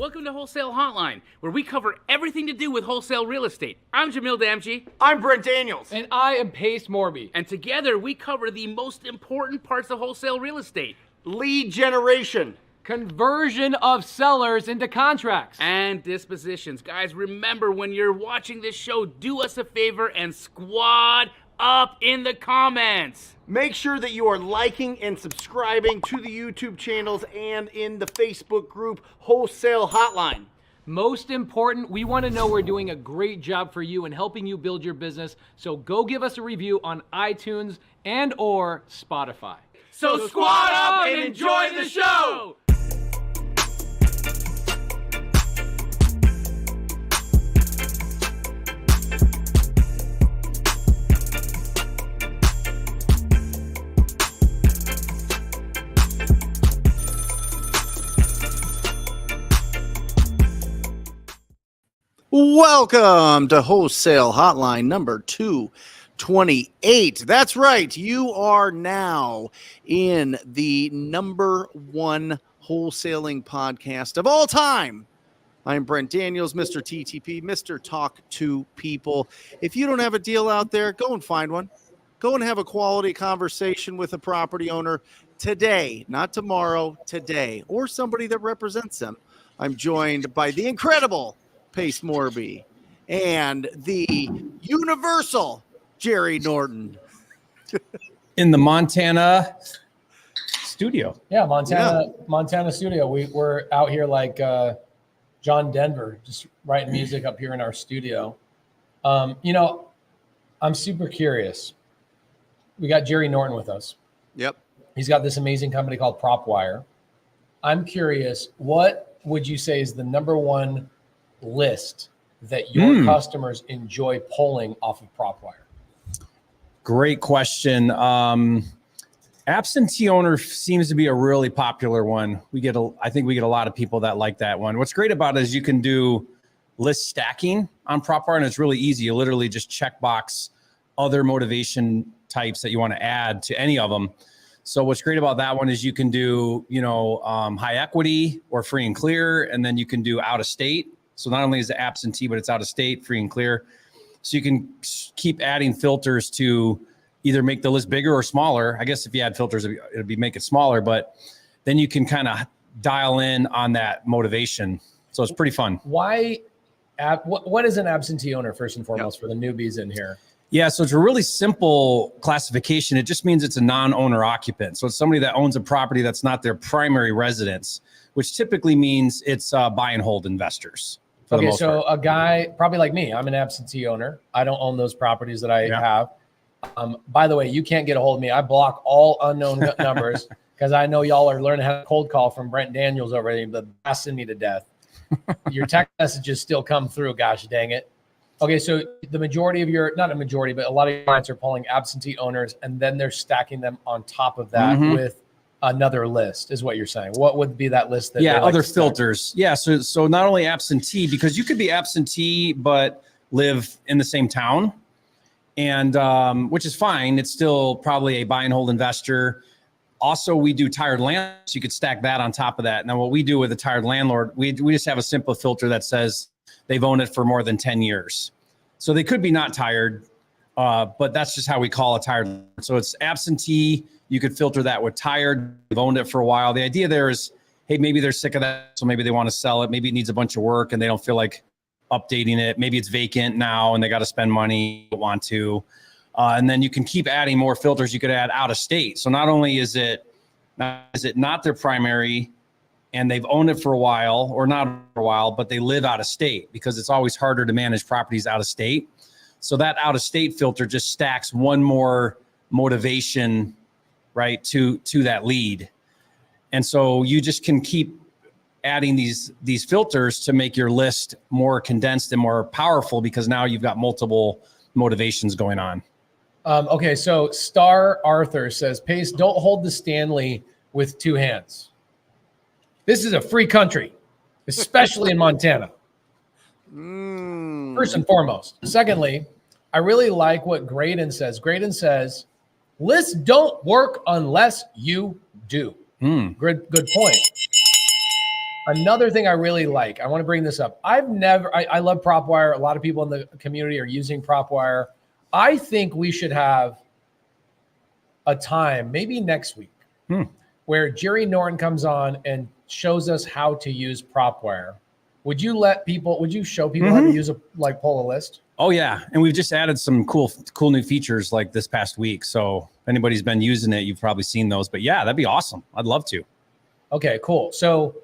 Welcome to Wholesale Hotline, where we cover everything to do with wholesale real estate. I'm Jamil Damji. I'm Brent Daniels. And I am Morby. And together we cover the most important parts of wholesale real estate. Lead generation. Conversion of sellers into contracts. And dispositions. Guys, remember when you're watching this show, do us a favor and squad up in the comments. Make sure that you are liking and subscribing to the YouTube channels and in the Facebook group Wholesale Hotline. Most important, we want to know we're doing a great job for you and helping you build your business. So go give us a review on iTunes and or Spotify. So squad up and enjoy the show. Welcome to Wholesale Hotline number 228. That's right. You are now in the number one wholesaling podcast of all time. I'm Brent Daniels, Mr. TTP, Mr. Talk to People. If you don't have a deal out there, go and find one. Go and have a quality conversation with a property owner today, not tomorrow, today, or somebody that represents them. I'm joined by the incredible Pace Morby and the universal Jerry Norton in the Montana studio. Yeah, Montana studio. We're out here like John Denver, just writing music up here in our studio. I'm super curious. We got Jerry Norton with us. Yep. He's got this amazing company called PropWire. I'm curious, what would you say is the number one list that your customers enjoy pulling off of PropWire? Great question. Absentee owner seems to be a really popular one. I think we get a lot of people that like that one. What's great about it is you can do list stacking on PropWire, and it's really easy. You literally just checkbox other motivation types that you want to add to any of them. So what's great about that one is you can do, high equity or free and clear, and then you can do out of state. So not only is it absentee, but it's out of state, free and clear. So you can keep adding filters to either make the list bigger or smaller. I guess if you add filters, it'd be make it smaller, but then you can kind of dial in on that motivation. So it's pretty fun. Why? What is an absentee owner, first and foremost, for the newbies in here? Yeah, so it's a really simple classification. It just means it's a non-owner occupant. So it's somebody that owns a property that's not their primary residence, which typically means it's buy and hold investors. Okay, so a guy probably like me, I'm an absentee owner. I don't own those properties that I have. By the way, you can't get a hold of me. I block all unknown numbers because I know y'all are learning how to cold call from Brent Daniels over there, but blasting me to death. Your text messages still come through, gosh dang it. Okay, so the majority of not a majority, but a lot of your clients are pulling absentee owners, and then they're stacking them on top of that with another list, is what you're saying. What would be that list? That other filters. Yeah, so not only absentee, because you could be absentee but live in the same town, and which is fine. It's still probably a buy and hold investor. Also, we do tired landlords. So you could stack that on top of that. Now, what we do with a tired landlord, we just have a simple filter that says they've owned it for more than 10 years. So they could be not tired, but that's just how we call a tired. So it's absentee. You could filter that with tired. They've owned it for a while. The idea there is, hey, maybe they're sick of that, so maybe they want to sell it. Maybe it needs a bunch of work and they don't feel like updating it. Maybe it's vacant now and they got to spend money, don't want to. And then you can keep adding more filters. You could add out of state. So not only is it not their primary and they've owned it for a while or not for a while, but they live out of state, because it's always harder to manage properties out of state. So that out of state filter just stacks one more motivation, right, to that lead. And so you just can keep adding these filters to make your list more condensed and more powerful, because now you've got multiple motivations going on. Okay, so Star Arthur says, Pace, don't hold the Stanley with two hands. This is a free country, especially in Montana. First and foremost. Secondly, I really like what Graydon says. Graydon says, lists don't work unless you do. Good point. Another thing I really like, I want to bring this up. I love PropWire. A lot of people in the community are using PropWire. I think we should have a time, maybe next week, where Jerry Norton comes on and shows us how to use PropWire. Would you show people how to use pull a list? Oh yeah. And we've just added some cool new features like this past week. So if anybody's been using it, you've probably seen those, but yeah, that'd be awesome. I'd love to. Okay, cool. So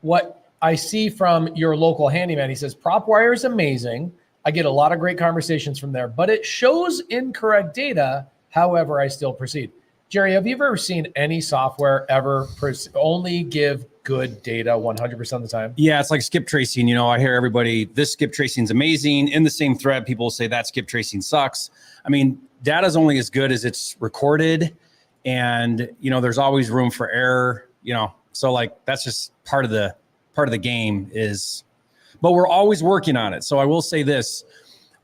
what I see from your local handyman, he says, PropWire is amazing. I get a lot of great conversations from there, but it shows incorrect data. However, I still proceed. Jerry, have you ever seen any software ever only give good data 100% of the time? Yeah, it's like skip tracing. You know, I hear everybody, this skip tracing is amazing. In the same thread, people say that skip tracing sucks. I mean, data is only as good as it's recorded. And, you know, there's always room for error, you know, so like, that's just part of the game is, but we're always working on it. So I will say this,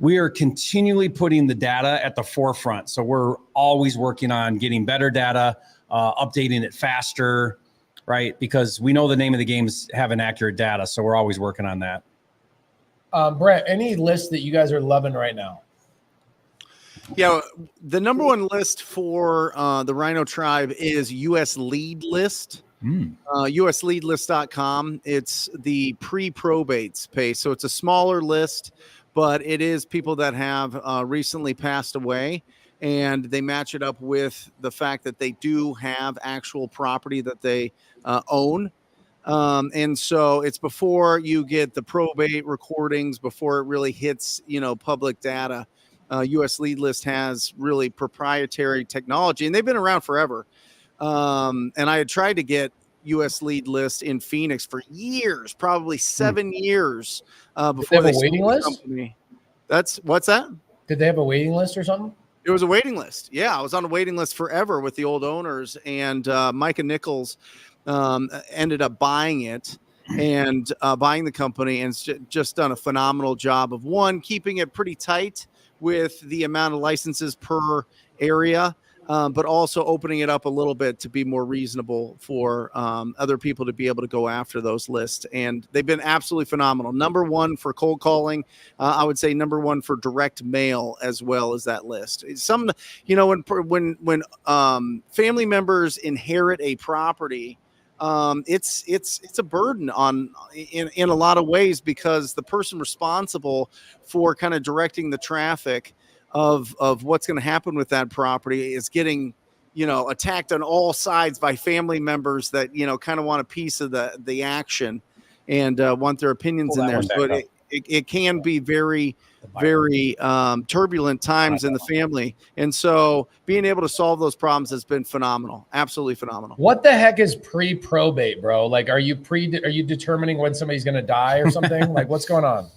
we are continually putting the data at the forefront. So we're always working on getting better data, updating it faster, right? Because we know the name of the game is having accurate data. So we're always working on that. Brent, any list that you guys are loving right now? Yeah, the number one list for the Rhino Tribe is US Lead List. USLeadList.com. It's the pre-probate page. So it's a smaller list, but it is people that have recently passed away, and they match it up with the fact that they do have actual property that they own. And so it's before you get the probate recordings, before it really hits, you know, public data. US Lead List has really proprietary technology, and they've been around forever. And I had tried to get US Lead List in Phoenix for years, probably 7 years before they have a waiting list. What's that? Did they have a waiting list or something? It was a waiting list. Yeah, I was on a waiting list forever with the old owners, and Micah Nichols ended up buying it and buying the company, and just done a phenomenal job of keeping it pretty tight with the amount of licenses per area, but also opening it up a little bit to be more reasonable for other people to be able to go after those lists. And they've been absolutely phenomenal. Number one for cold calling. I would say number one for direct mail as well as that list. Some, you know, when family members inherit a property, it's a burden in a lot of ways, because the person responsible for kind of directing the traffic of what's going to happen with that property is getting, you know, attacked on all sides by family members that, you know, kind of want a piece of the action and want their opinions in there. So it can be very turbulent times in the family. And so being able to solve those problems has been phenomenal. Absolutely phenomenal. What the heck is pre-probate, bro? Like, are you determining when somebody's going to die or something? Like, what's going on?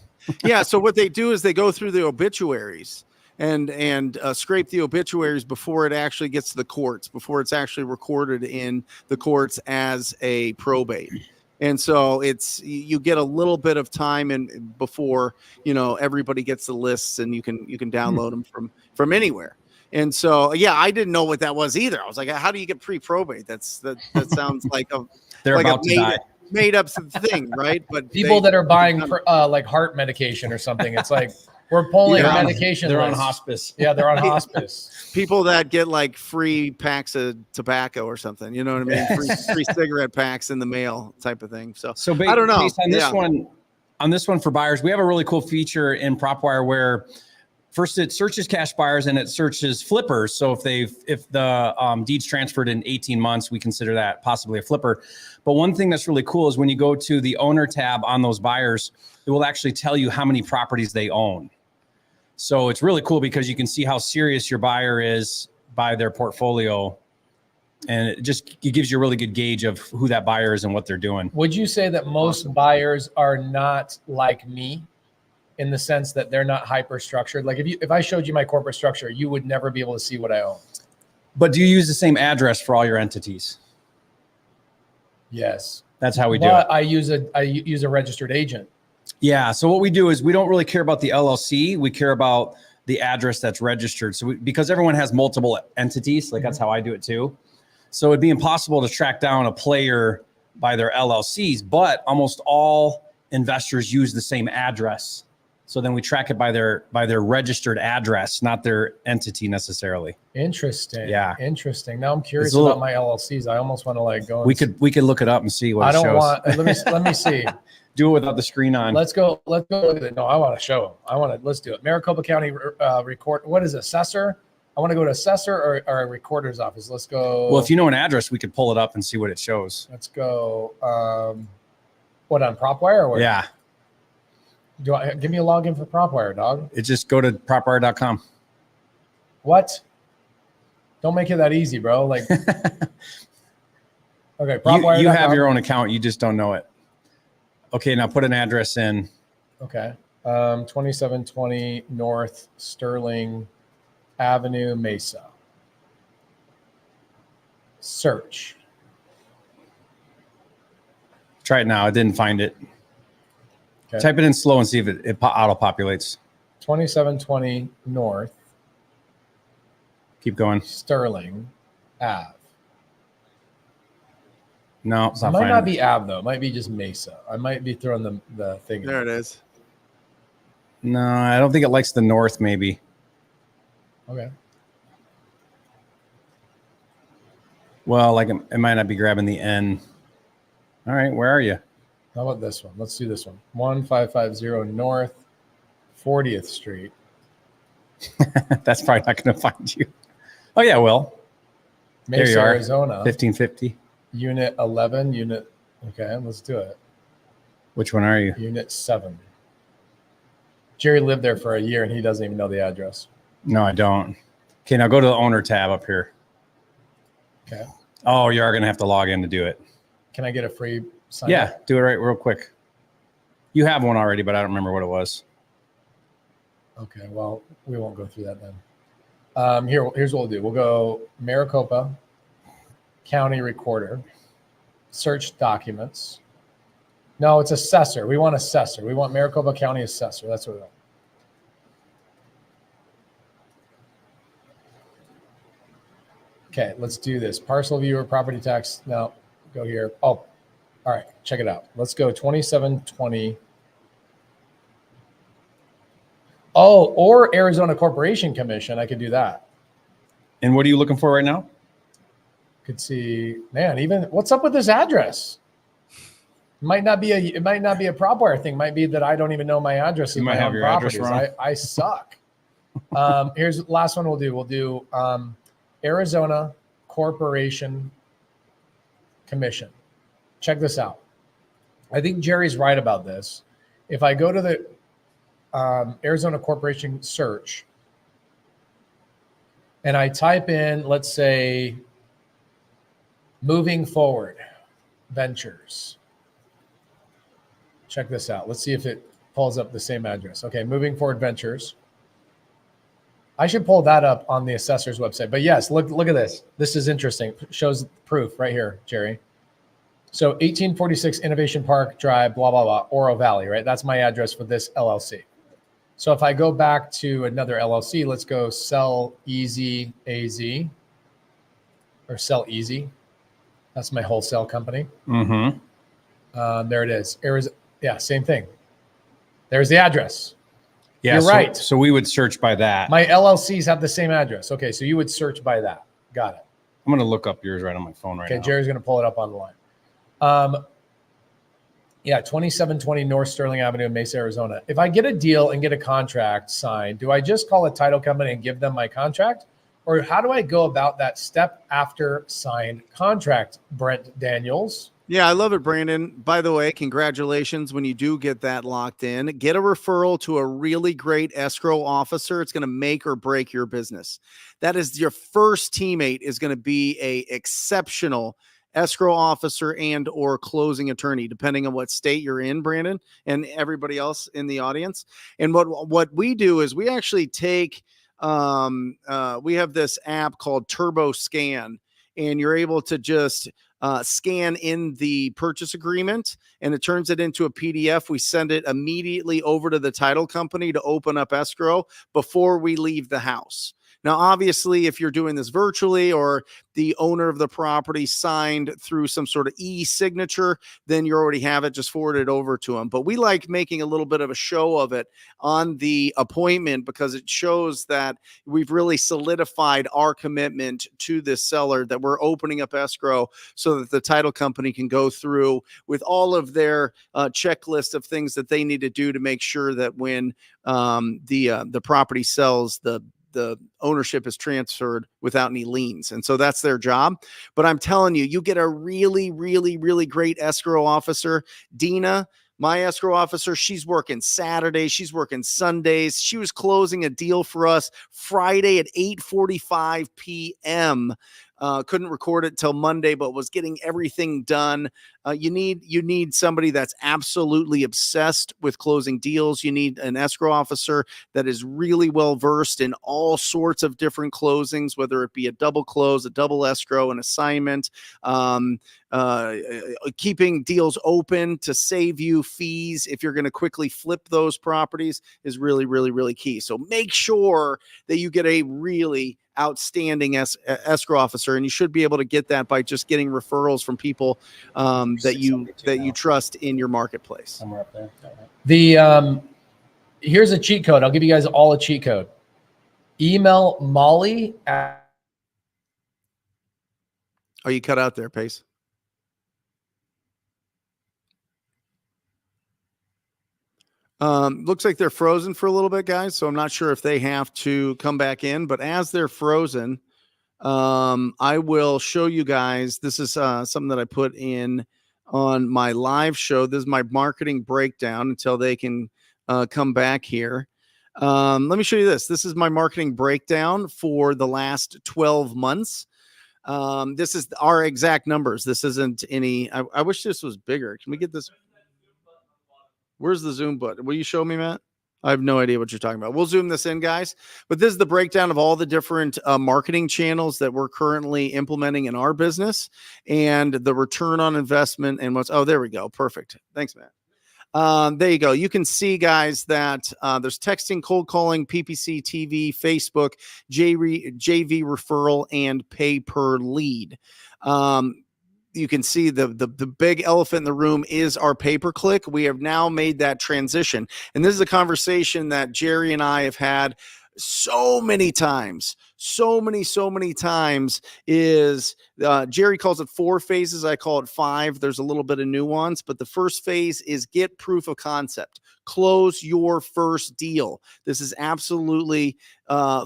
Yeah. So what they do is they go through the obituaries and scrape the obituaries before it actually gets to the courts, before it's actually recorded in the courts as a probate. And so you get a little bit of time and before, you know, everybody gets the lists, and you can download them from anywhere. And so, yeah, I didn't know what that was either. I was like, how do you get pre-probate? That sounds like made up thing, right? But people that are buying like heart medication or something, it's like, we're pulling medication. They're on hospice. Yeah, they're on hospice. People that get like free packs of tobacco or something, you know what I mean? Free cigarette packs in the mail type of thing. So I don't know. Based on this one for buyers, we have a really cool feature in PropWire where first it searches cash buyers and it searches flippers. So if the deed's transferred in 18 months, we consider that possibly a flipper. But one thing that's really cool is when you go to the owner tab on those buyers, it will actually tell you how many properties they own. So it's really cool because you can see how serious your buyer is by their portfolio. And it gives you a really good gauge of who that buyer is and what they're doing. Would you say that most buyers are not like me in the sense that they're not hyper structured? Like if I showed you my corporate structure, you would never be able to see what I own. But do you use the same address for all your entities? Yes. That's how we do it. I use a registered agent. Yeah. So what we do is we don't really care about the LLC. We care about the address that's registered. So because everyone has multiple entities, like that's how I do it too. So it'd be impossible to track down a player by their LLCs, but almost all investors use the same address. So then we track it by their registered address, not their entity necessarily. Interesting. Yeah. Interesting. Now I'm curious about my LLCs. I almost want to like go. We could look it up and see what it shows. Let me see. Do it without the screen on. Let's go look at it. No, I want to show them. Let's do it. Maricopa County record. What is assessor? I want to go to assessor or a recorder's office. Let's go. Well, if you know an address, we could pull it up and see what it shows. Let's go. What, on PropWire? Or Yeah. Give me a login for PropWire, dog? It just go to propwire.com. What? Don't make it that easy, bro. Like, okay, PropWire. You have your own account. You just don't know it. Okay, now put an address in. Okay. 2720 North Sterling Avenue, Mesa. Search. Try it now. I didn't find it. Okay. Type it in slow and see if it auto-populates. 2720 North. Keep going. Sterling Ave. No, it's It not might not be Ave, though. It might be just Mesa. I might be throwing the thing. There it is. No, I don't think it likes the north, maybe. Okay. Well, like it might not be grabbing the N. All right, where are you? How about this one? Let's do this one. 1550 North 40th Street. That's probably not going to find you. Oh, yeah, well. Mesa, there you are. Arizona. 1550. Unit 11. Okay, let's do it. Which one are you? Unit 7. Jerry lived there for a year, and he doesn't even know the address. No, I don't. Okay, now go to the owner tab up here. Okay. Oh, you are going to have to log in to do it. Can I get a free sign? Yeah, do it right real quick. You have one already, but I don't remember what it was. Okay, well, we won't go through that then. Here's what we'll do. We'll go Maricopa County Recorder, search documents. No, it's assessor. We want assessor. We want Maricopa County Assessor. That's what we want. Okay, let's do this. Parcel viewer, property tax. Now, go here. Oh, all right, check it out. Let's go 2720. Oh, or Arizona Corporation Commission. I could do that. And what are you looking for right now? Could see, man, even what's up with this address? It might not be a PropWire thing. It might be that I don't even know my address. You might have your address wrong. I suck. Here's the last one we'll do. We'll do Arizona Corporation Commission. Check this out. I think Jerry's right about this. If I go to the Arizona Corporation search and I type in, let's say, moving forward ventures. Check this out. Let's see if it pulls up the same address. Okay, moving forward ventures. I should pull that up on the assessor's website. But yes, look at this. This is interesting. Shows proof right here, Jerry. So 1846 Innovation Park Drive, blah, blah, blah, Oro Valley, right? That's my address for this LLC. So if I go back to another LLC, let's go Sell Easy AZ or Sell Easy. That's my wholesale company. Mm-hmm. There it is. Yeah, same thing. There's the address. Yeah, You're right. So we would search by that. My LLCs have the same address. Okay, so you would search by that. Got it. I'm going to look up yours right on my phone right now. Okay, Jerry's going to pull it up on the line. Yeah, 2720 North Sterling Avenue, Mesa, Arizona. If I get a deal and get a contract signed, do I just call a title company and give them my contract? Or how do I go about that step after signed contract, Brent Daniels? Yeah, I love it, Brandon. By the way, congratulations when you do get that locked in. Get a referral to a really great escrow officer. It's going to make or break your business. That is your first teammate is going to be a exceptional escrow officer and or closing attorney, depending on what state you're in, Brandon, and everybody else in the audience. And what we do is we actually take, we have this app called Turbo Scan, and you're able to just scan in the purchase agreement and it turns it into a PDF. We send it immediately over to the title company to open up escrow before we leave the house. Now, obviously, if you're doing this virtually or the owner of the property signed through some sort of e-signature, then you already have it. Just forward it over to them. But we like making a little bit of a show of it on the appointment because it shows that we've really solidified our commitment to this seller, that we're opening up escrow so that the title company can go through with all of their checklist of things that they need to do to make sure that when the property sells, the ownership is transferred without any liens. And so that's their job. But I'm telling you, you get a really, really, really great escrow officer. Dina, my escrow officer, she's working Saturdays. She's working Sundays. She was closing a deal for us Friday at 8:45 p.m. Couldn't record it till Monday, but was getting everything done. You need somebody that's absolutely obsessed with closing deals. You need an escrow officer that is really well versed in all sorts of different closings, whether it be a double close, a double escrow, an assignment, keeping deals open to save you fees if you're going to quickly flip those properties is really, really, really key. So make sure that you get a really outstanding escrow officer, and you should be able to get that by just getting referrals from people that you trust in your marketplace. Somewhere up there. The here's a cheat code. I'll give you guys all a cheat code. Email Molly at. Oh, you cut out there, Pace. Looks like they're frozen for a little bit, guys. So I'm not sure if they have to come back in, but as they're frozen, I will show you guys. This is something that I put in on my live show. This is my marketing breakdown until they can come back here. Let me show you this. This is my marketing breakdown for the last 12 months. This is our exact numbers. This isn't any. I wish this was bigger. Can we get this? Where's the zoom button? Will you show me, Matt? I have no idea what you're talking about. We'll zoom this in, guys. But this is the breakdown of all the different marketing channels that we're currently implementing in our business and the return on investment and what's. Oh, there we go. Perfect. Thanks, Matt. There you go. You can see, guys, that there's texting, cold calling, PPC, TV, Facebook, JV referral, and pay per lead. You can see the big elephant in the room is our pay-per-click. We have now made that transition. And this is a conversation that Jerry and I have had so many times, so many times is Jerry calls it 4 phases. I call it 5. There's a little bit of nuance, but the first phase is get proof of concept. Close your first deal. This is absolutely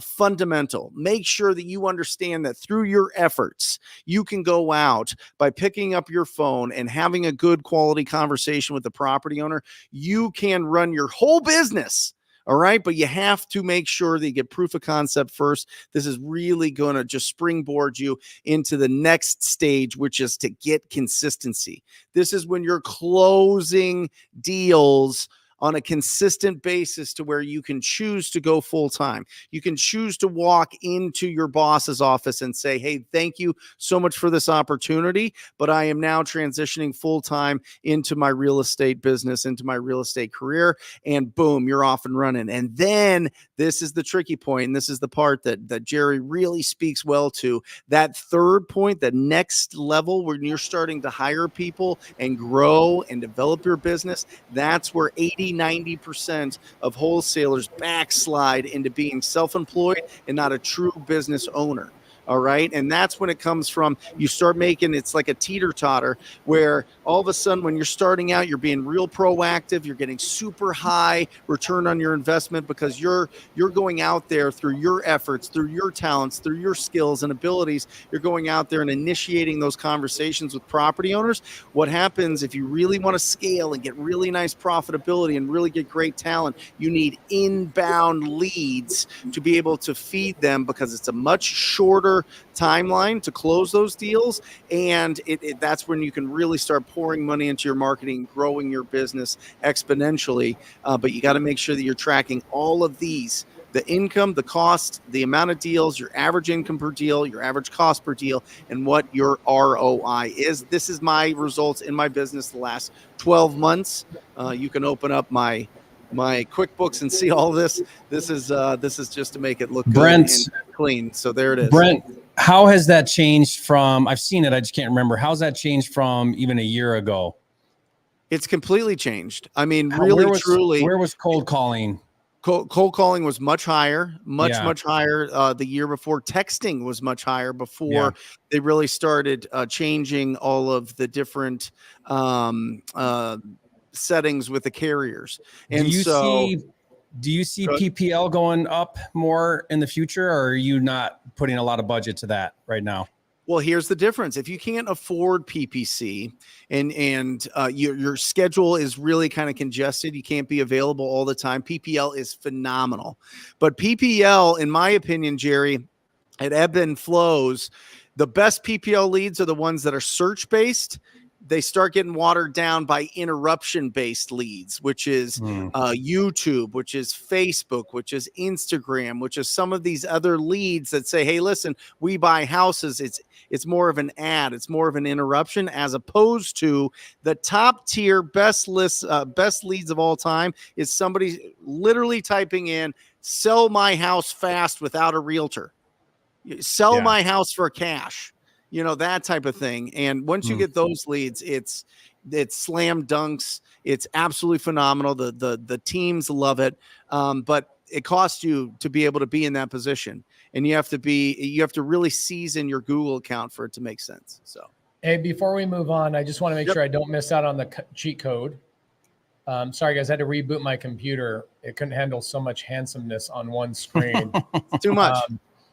fundamental. Make sure that you understand that through your efforts, you can go out by picking up your phone and having a good quality conversation with the property owner. You can run your whole business. All right. But you have to make sure that you get proof of concept first. This is really going to just springboard you into the next stage, which is to get consistency. This is when you're closing deals on a consistent basis to where you can choose to go full time. You can choose to walk into your boss's office and say, hey, thank you so much for this opportunity, but I am now transitioning full time into my real estate business, into my real estate career, and boom, you're off and running. And then this is the tricky point, and this is the part that Jerry really speaks well to. That third point, the next level, when you're starting to hire people and grow and develop your business, that's where 90% of wholesalers backslide into being self-employed and not a true business owner. All right. And that's when it comes from, you start making, it's like a teeter-totter where all of a sudden when you're starting out, you're being real proactive, you're getting super high return on your investment because you're going out there through your efforts, through your talents, through your skills and abilities. You're going out there and initiating those conversations with property owners. What happens if you really want to scale and get really nice profitability and really get great talent, you need inbound leads to be able to feed them because it's a much shorter timeline to close those deals, and that's when you can really start pouring money into your marketing, growing your business exponentially. But you got to make sure that you're tracking all of these: the income, the cost, the amount of deals, your average income per deal, your average cost per deal, and what your ROI is. This is my results in my business the last 12 months. You can open up my QuickBooks and see all this. This is just to make it look good. Brent, clean. So there it is. Brent, how has that changed from, I've seen it, I just can't remember. How's that changed from even a year ago? It's completely changed. I mean, Where was cold calling? Cold calling was much higher, much higher. The year before, texting was much higher before they really started changing all of the different settings with the carriers. And do you see PPL going up more in the future, or are you not putting a lot of budget to that right now? Well, here's the difference. If you can't afford PPC and your schedule is really kind of congested, you can't be available all the time, PPL is phenomenal. But PPL, in my opinion, Jerry, it ebb and flows. The best PPL leads are the ones that are search-based. They start getting watered down by interruption-based leads, which is YouTube, which is Facebook, which is Instagram, which is some of these other leads that say, hey, listen, we buy houses. It's more of an ad. It's more of an interruption, as opposed to the top tier best leads of all time is somebody literally typing in, sell my house fast without a realtor. Sell my house for cash. You know, that type of thing. And once you get those leads, it's slam dunks. It's absolutely phenomenal. The teams love it. But it costs you to be able to be in that position. And you have to really season your Google account for it to make sense. So, hey, before we move on, I just want to make sure I don't miss out on the cheat code. Sorry, guys, I had to reboot my computer. It couldn't handle so much handsomeness on one screen. Too much.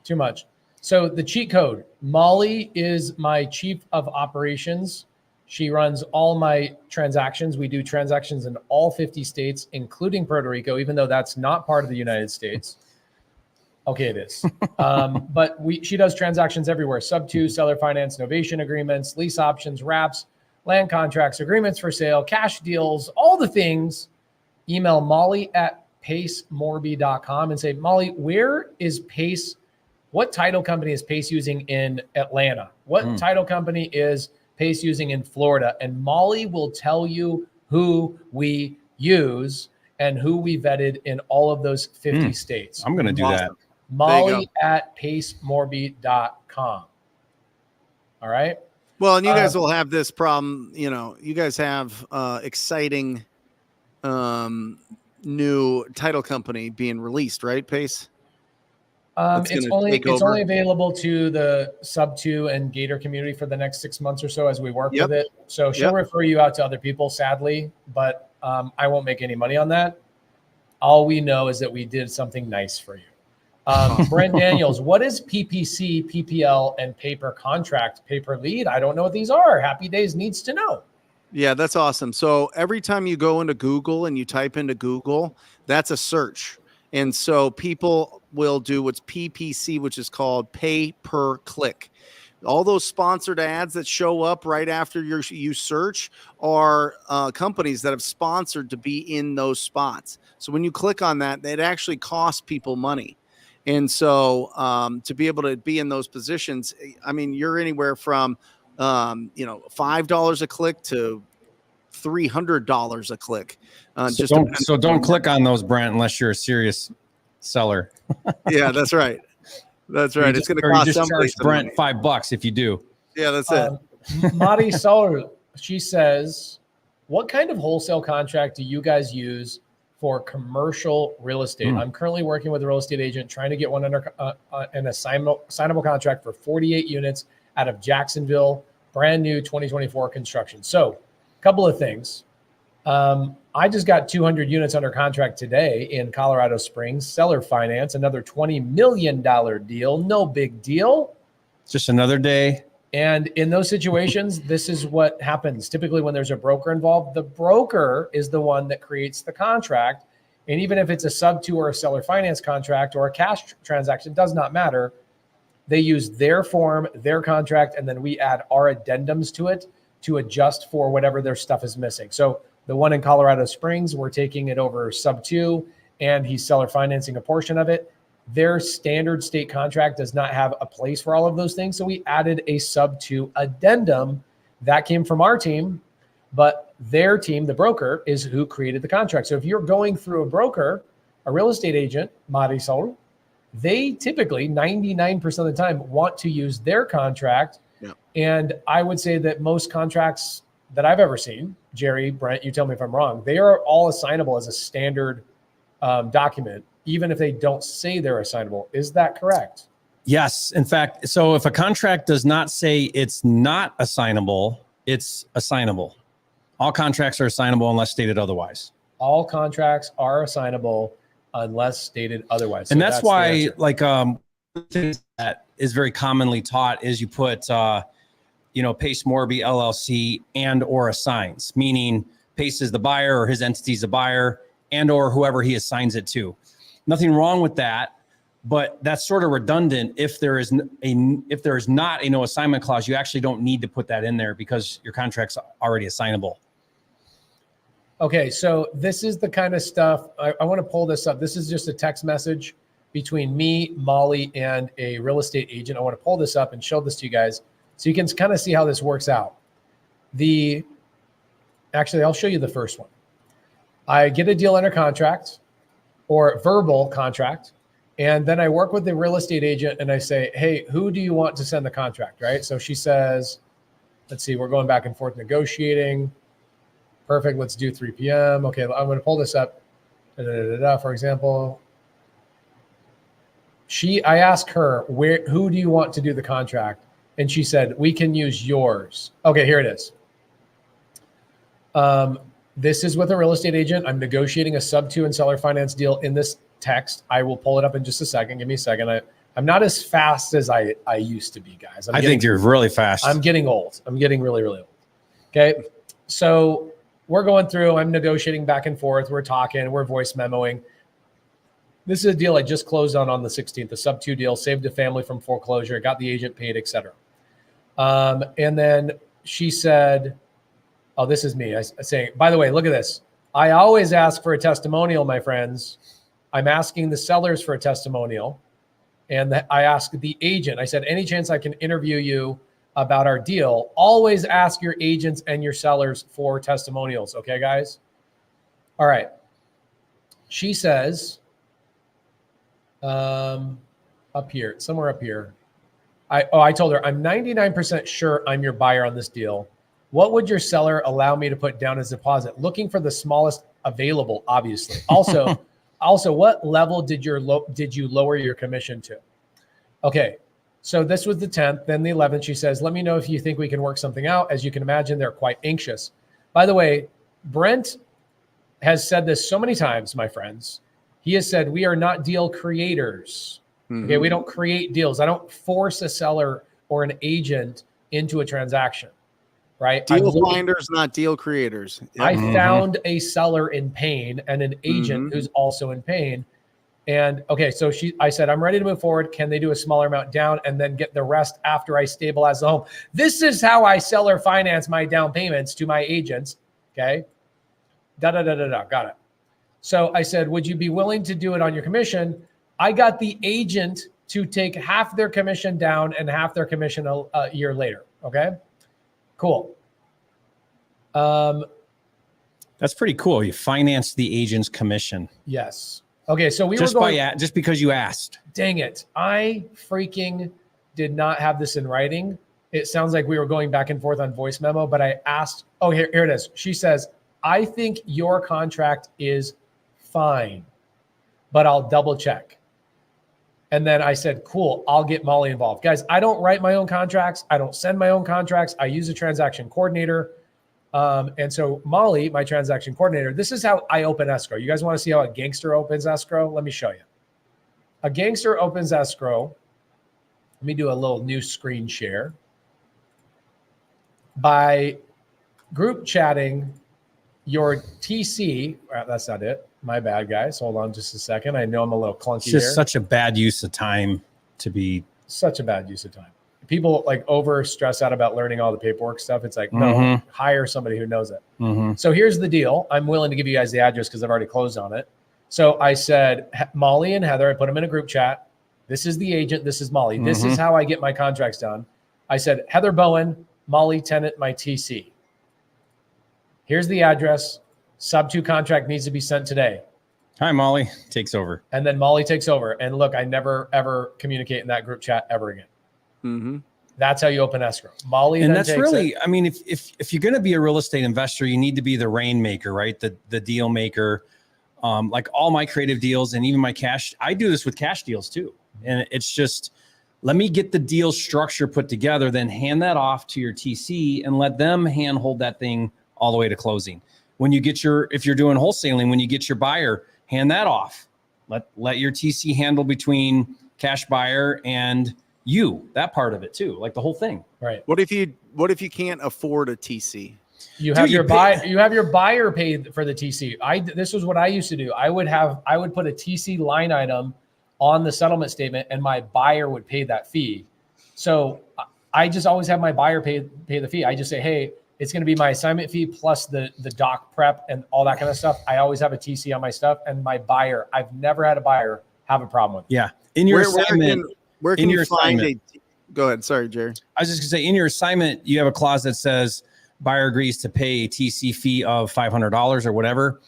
Too much. So the cheat code, Molly is my chief of operations. She runs all my transactions. We do transactions in all 50 states, including Puerto Rico, even though that's not part of the United States. Okay, it is. But she does transactions everywhere. Subto, seller finance, novation agreements, lease options, wraps, land contracts, agreements for sale, cash deals, all the things. Email Molly at pacemorby.com and say, Molly, where is Pace? What title company is Pace using in Atlanta? What title company is Pace using in Florida? And Molly will tell you who we use and who we vetted in all of those 50 states. I'm going to do that. Molly at pacemorby.com. All right. Well, and you guys will have this problem. You know, you guys have exciting new title company being released, right, Pace? It's only available to the Subto and Gator community for the next 6 months or so as we work with it. So she'll refer you out to other people, sadly, but I won't make any money on that. All we know is that we did something nice for you. Brent Daniels, what is PPC, PPL, and paper contract, paper lead? I don't know what these are. Happy Days needs to know. Yeah, that's awesome. So every time you go into Google and you type into Google, that's a search. And so people will do what's PPC, which is called pay per click. All those sponsored ads that show up right after you search are companies that have sponsored to be in those spots. So when you click on that, it actually costs people money. And so to be able to be in those positions, I mean, you're anywhere from $5 a click to $300 a click. So don't click on those, Brent, unless you're a serious seller. Yeah, that's right. That's right. It's going to cost somebody charge Brent $5 if you do. Yeah, that's it. Marisol, she says, what kind of wholesale contract do you guys use for commercial real estate? I'm currently working with a real estate agent trying to get one under an assignable contract for 48 units out of Jacksonville, brand new 2024 construction. So a couple of things. I just got 200 units under contract today in Colorado Springs, seller finance, another $20 million deal. No big deal. Just another day. And in those situations, this is what happens. Typically when there's a broker involved, the broker is the one that creates the contract. And even if it's a Subto or a seller finance contract or a cash transaction, does not matter. They use their form, their contract, and then we add our addendums to it to adjust for whatever their stuff is missing. So the one in Colorado Springs, we're taking it over Subto, and he's seller financing a portion of it. Their standard state contract does not have a place for all of those things. So we added a Subto addendum that came from our team, but their team, the broker, is who created the contract. So if you're going through a broker, a real estate agent, Marisol, they typically 99% of the time want to use their contract. Yeah. And I would say that most contracts that I've ever seen, Jerry, Brent, you tell me if I'm wrong, they are all assignable as a standard document, even if they don't say they're assignable. Is that correct? Yes. In fact, so if a contract does not say it's not assignable, it's assignable. All contracts are assignable unless stated otherwise. All contracts are assignable unless stated otherwise. And that's why, like, things that is very commonly taught is you put, Pace Morby LLC and or assigns, meaning Pace is the buyer or his entity is the buyer and or whoever he assigns it to. Nothing wrong with that, but that's sort of redundant. If there is not a no assignment clause, you actually don't need to put that in there because your contract's already assignable. Okay, so this is the kind of stuff, I want to pull this up. This is just a text message between me, Molly, and a real estate agent. I want to pull this up and show this to you guys so you can kind of see how this works out. Actually, I'll show you the first one. I get a deal under contract or verbal contract, and then I work with the real estate agent and I say, hey, who do you want to send the contract, right? So she says, let's see, we're going back and forth negotiating. Perfect. Let's do 3 p.m. Okay, I'm going to pull this up. For example, I asked her, who do you want to do the contract? And she said, we can use yours. Okay, here it is. This is with a real estate agent. I'm negotiating a subto and seller finance deal in this text. I will pull it up in just a second. Give me a second. I'm not as fast as I used to be, guys. I think you're really fast. I'm getting old. I'm getting really, really old. Okay, so we're going through, I'm negotiating back and forth. We're talking, we're voice memoing. This is a deal I just closed on the 16th, a sub-2 deal, saved a family from foreclosure, got the agent paid, etc. And then she said, oh, this is me. I say, by the way, look at this. I always ask for a testimonial, my friends. I'm asking the sellers for a testimonial. And I asked the agent, I said, any chance I can interview you about our deal? Always ask your agents and your sellers for testimonials. Okay, guys? All right. She says, up here, somewhere up here. I told her, I'm 99% sure I'm your buyer on this deal. What would your seller allow me to put down as deposit? Looking for the smallest available, obviously. Also, what level did you lower your commission to? Okay. So this was the 10th, then the 11th. She says, let me know if you think we can work something out. As you can imagine, they're quite anxious. By the way, Brent has said this so many times, my friends. He has said, we are not deal creators. Mm-hmm. Okay, we don't create deals. I don't force a seller or an agent into a transaction, right? Deal finders, not deal creators. Yep. I found a seller in pain and an agent who's also in pain. And okay, so I said, I'm ready to move forward. Can they do a smaller amount down and then get the rest after I stabilize the home? This is how I seller finance my down payments to my agents. Okay. Got it. So I said, would you be willing to do it on your commission? I got the agent to take half their commission down and half their commission a year later. Okay, cool. That's pretty cool. You financed the agent's commission. Yes. Okay, so just because you asked. Dang it. I freaking did not have this in writing. It sounds like we were going back and forth on voice memo, but I asked, oh, here it is. She says, I think your contract is fine, but I'll double check. And then I said, cool, I'll get Molly involved. Guys, I don't write my own contracts. I don't send my own contracts. I use a transaction coordinator. And so Molly, my transaction coordinator, this is how I open escrow. You guys want to see how a gangster opens escrow? Let me show you. A gangster opens escrow. Let me do a little new screen share. By group chatting your TC. That's not it. My bad, guys. Hold on just a second. I know I'm a little clunky. It's just such a bad use of time to be. Such a bad use of time. People like over stress out about learning all the paperwork stuff. It's like, no, hire somebody who knows it. So here's the deal. I'm willing to give you guys the address because I've already closed on it. So I said, Molly and Heather, I put them in a group chat. This is the agent. This is Molly. This is how I get my contracts done. I said, Heather Bowen, Molly tenant, my TC. Here's the address. Sub-2 contract needs to be sent today. Hi, Molly takes over. And then Molly takes over. And look, I never, ever communicate in that group chat ever again. Mm-hmm. That's how you open escrow. Molly, and that's really, I mean, if you're going to be a real estate investor, you need to be the rainmaker, right? The deal maker. Like all my creative deals and even my cash, I do this with cash deals too. And it's just, let me get the deal structure put together, then hand that off to your TC and let them hand hold that thing all the way to closing. When you get if you're doing wholesaling, when you get your buyer, hand that off. Let your TC handle between cash buyer and you, that part of it too, like the whole thing. Right. What if you can't afford a TC? You have your buyer. You have your buyer paid for the TC. This was what I used to do. I would put a TC line item on the settlement statement, and my buyer would pay that fee. So I just always have my buyer pay the fee. I just say, hey, it's going to be my assignment fee plus the doc prep and all that kind of stuff. I always have a TC on my stuff, and my buyer. I've never had a buyer have a problem with it. Yeah, in your assignment, where can you find Go ahead. Sorry, Jerry. I was just going to say, in your assignment, you have a clause that says buyer agrees to pay a TC fee of $500 or whatever.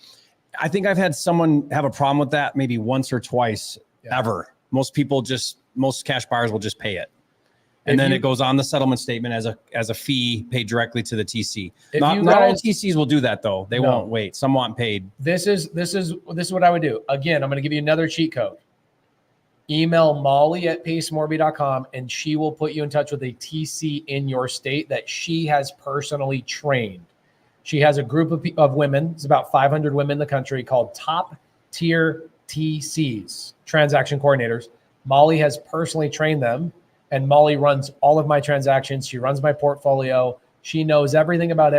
I think I've had someone have a problem with that maybe once or twice ever. Most cash buyers will just pay it. And then it goes on the settlement statement as a fee paid directly to the TC. Not all TCs will do that though. They won't wait. Some want paid. This is what I would do. Again, I'm going to give you another cheat code. Email Molly at pacemorby.com and she will put you in touch with a TC in your state that she has personally trained. She has a group of women. It's about 500 women in the country called top tier TCs, transaction coordinators. Molly has personally trained them, and Molly runs all of my transactions. She runs my portfolio. She knows everything about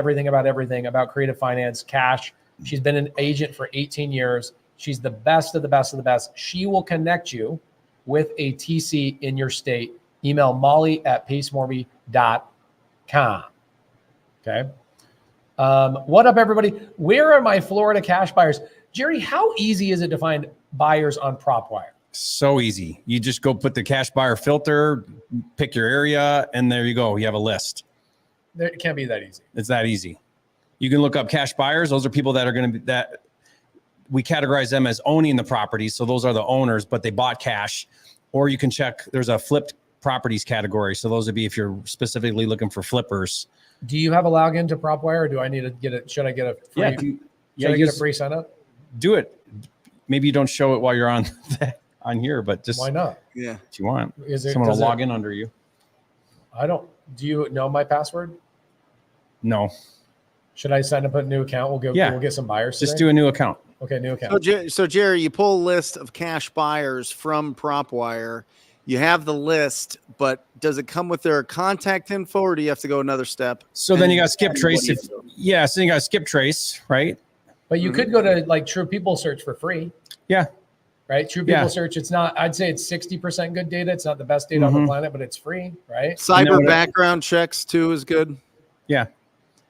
creative finance, cash. She's been an agent for 18 years. She's the best of the best of the best. She will connect you with a TC in your state. Email Molly at pacemorby.com. Okay. What up, everybody? Where are my Florida cash buyers? Jerry, how easy is it to find buyers on PropWire? So easy. You just go put the cash buyer filter, pick your area, and there you go. You have a list. It can't be that easy. It's that easy. You can look up cash buyers. Those are people that are going to be that we categorize them as owning the property. So those are the owners, but they bought cash. Or you can check, there's a flipped properties category. So those would be if you're specifically looking for flippers. Do you have a login to PropWire, or do I need to get it? Should I get a free? Should I get a free sign up? Do it. Maybe you don't show it while you're on here, but just why not? Yeah, if you want, someone will log in under you. I don't. Do you know my password? No. Should I sign up a new account? We'll get some buyers. Just do a new account. Okay, new account. So Jerry, you pull a list of cash buyers from PropWire. You have the list, but does it come with their contact info, or do you have to go another step? So then you got skip trace. So you got skip trace, right? But you could go to like True People Search for free. Yeah. Right. True People Search. It's not, I'd say it's 60% good data. It's not the best data on the planet, but it's free. Right. Cyber background checks too is good. Yeah.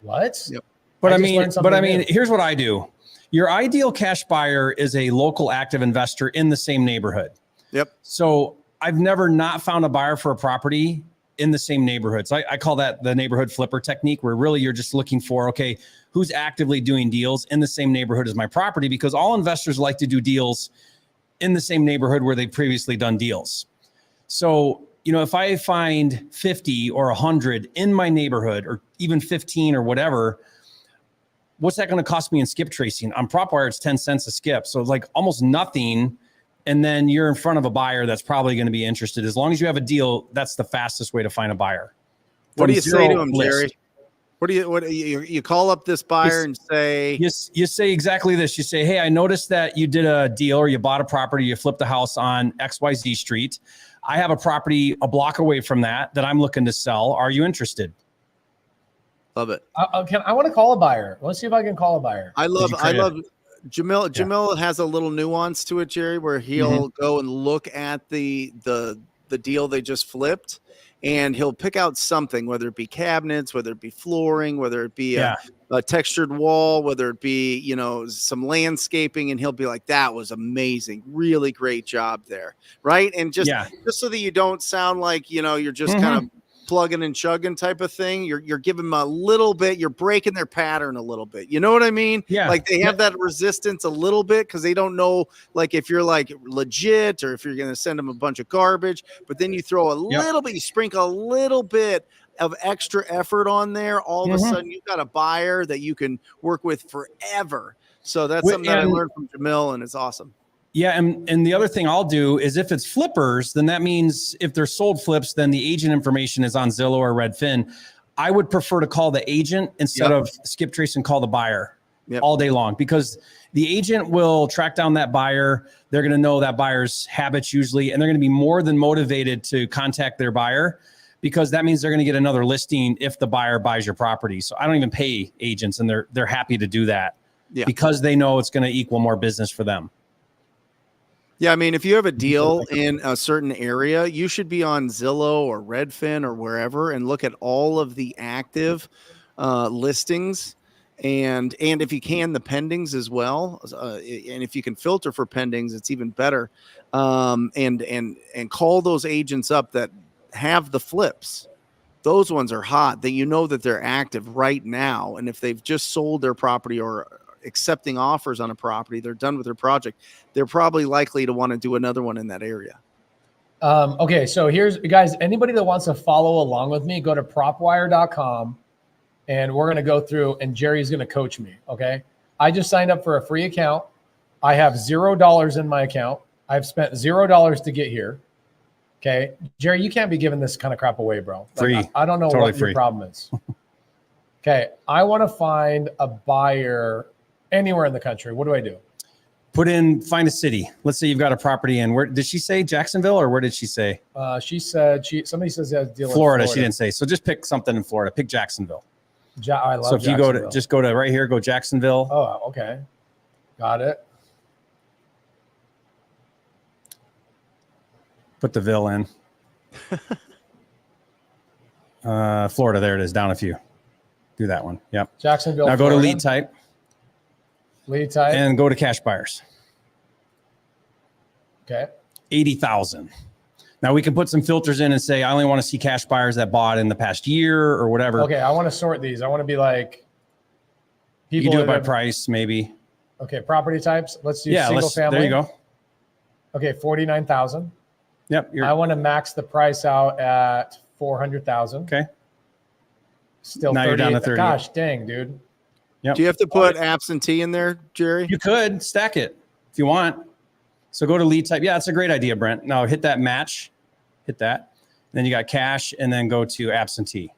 What? Yep. But I mean, here's what I do. Your ideal cash buyer is a local active investor in the same neighborhood. Yep. So I've never not found a buyer for a property in the same neighborhood. So I call that the neighborhood flipper technique, where really you're just looking for, okay, who's actively doing deals in the same neighborhood as my property, because all investors like to do deals in the same neighborhood where they've previously done deals. So, if I find 50 or 100 in my neighborhood, or even 15 or whatever, what's that going to cost me in skip tracing? On PropWire, it's 10 cents a skip. So it's like almost nothing. And then you're in front of a buyer that's probably going to be interested. As long as you have a deal, that's the fastest way to find a buyer. What do you say to him, Jerry? What do you call up this buyer and say? You say exactly this. You say, hey, I noticed that you did a deal, or you bought a property, you flipped a house on XYZ street. I have a property a block away from that I'm looking to sell. Are you interested? Love it. I want to call a buyer. Let's see if I can call a buyer. I love Jamil. Jamil has a little nuance to it, Jerry, where he'll go and look at the deal they just flipped, and he'll pick out something, whether it be cabinets, whether it be flooring, whether it be a textured wall, whether it be, some landscaping, and he'll be like, that was amazing. Really great job there. Right. And just so that you don't sound like, you're just kind of plugging and chugging type of thing. You're giving them a little bit, you're breaking their pattern a little bit. You know what I mean? Yeah. Like they have that resistance a little bit because they don't know like if you're like legit or if you're going to send them a bunch of garbage, but then you throw a little bit, you sprinkle a little bit of extra effort on there. All of a sudden you've got a buyer that you can work with forever. So that's something that I learned from Jamil, and it's awesome. Yeah, and the other thing I'll do is if it's flippers, then that means if they're sold flips, then the agent information is on Zillow or Redfin. I would prefer to call the agent instead of skip trace and call the buyer all day long, because the agent will track down that buyer. They're going to know that buyer's habits usually, and they're going to be more than motivated to contact their buyer, because that means they're going to get another listing if the buyer buys your property. So I don't even pay agents, and they're happy to do that because they know it's going to equal more business for them. Yeah, I mean, if you have a deal in a certain area, you should be on Zillow or Redfin or wherever and look at all of the active listings, and if you can, the pendings as well. And if you can filter for pendings, it's even better. And call those agents up that have the flips. Those ones are hot. That you know that they're active right now, and if they've just sold their property or accepting offers on a property, they're done with their project, they're probably likely to want to do another one in that area. Okay, so here's, guys, anybody that wants to follow along with me, go to propwire.com, and we're going to go through, and Jerry's going to coach me, okay? I just signed up for a free account. I have $0 in my account. I've spent $0 to get here, okay? Jerry, you can't be giving this kind of crap away, bro. Free. Like, I don't know Totally what free. your problem is. Okay, I want to find a buyer anywhere in the country. What do I do? Find a city. Let's say you've got a property in, where did she say, Jacksonville, or where did she say? She said somebody says they have a deal Florida. in Florida. She didn't say. So just pick something in Florida. Pick Jacksonville. I love so if you go to right here, go Jacksonville. Oh, okay. Got it. Put the Ville in. Florida, there it is, down a few. Do that one. Yep. Jacksonville. Now go Florida. to lead type. Lead type. And go to cash buyers. Okay. 80,000. Now we can put some filters in and say, I only want to see cash buyers that bought in the past year or whatever. Okay. I want to sort these. I want to be like, you can do it by price, maybe. Okay. Property types. Let's do single family. There you go. Okay. 49,000. Yep. I want to max the price out at 400,000. Okay. Still now you're down to 30. Gosh dang, dude. Yep. Do you have to put absentee in there, Jerry? You could stack it if you want. So go to lead type. Yeah, that's a great idea, Brent. Now hit that match. Hit that. Then you got cash, and then go to absentee.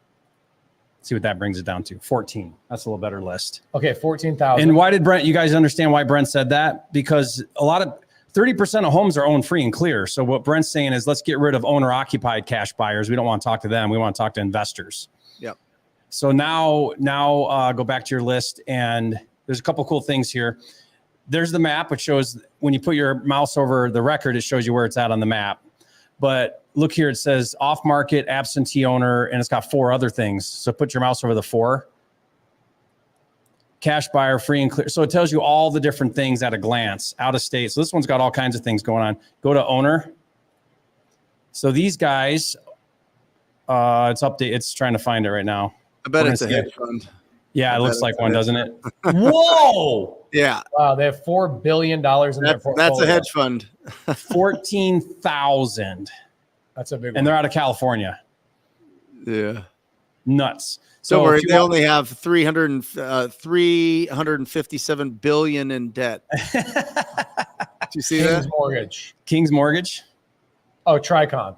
See what that brings it down to. 14. That's a little better list. Okay, 14,000. And why did Brent, you guys understand why Brent said that? Because 30% of homes are owned free and clear. So what Brent's saying is, let's get rid of owner-occupied cash buyers. We don't want to talk to them. We want to talk to investors. Yep. So now go back to your list, and there's a couple cool things here. There's the map, which shows when you put your mouse over the record, it shows you where it's at on the map. But look here, it says off-market, absentee owner, and it's got 4 other things. So put your mouse over the 4. Cash buyer, free and clear. So it tells you all the different things at a glance, out of state. So this one's got all kinds of things going on. Go to owner. So these guys, it's update. It's trying to find it right now. I bet it's a hedge fund. Yeah, it looks like one, doesn't it? Whoa! Yeah. Wow, they have $4 billion in their portfolio. That's a hedge fund. 14,000. That's a big one. And they're out of California. Yeah. Nuts. So they only have 357 billion in debt. Do you see that? Mortgage. King's Mortgage. Oh, Tricon.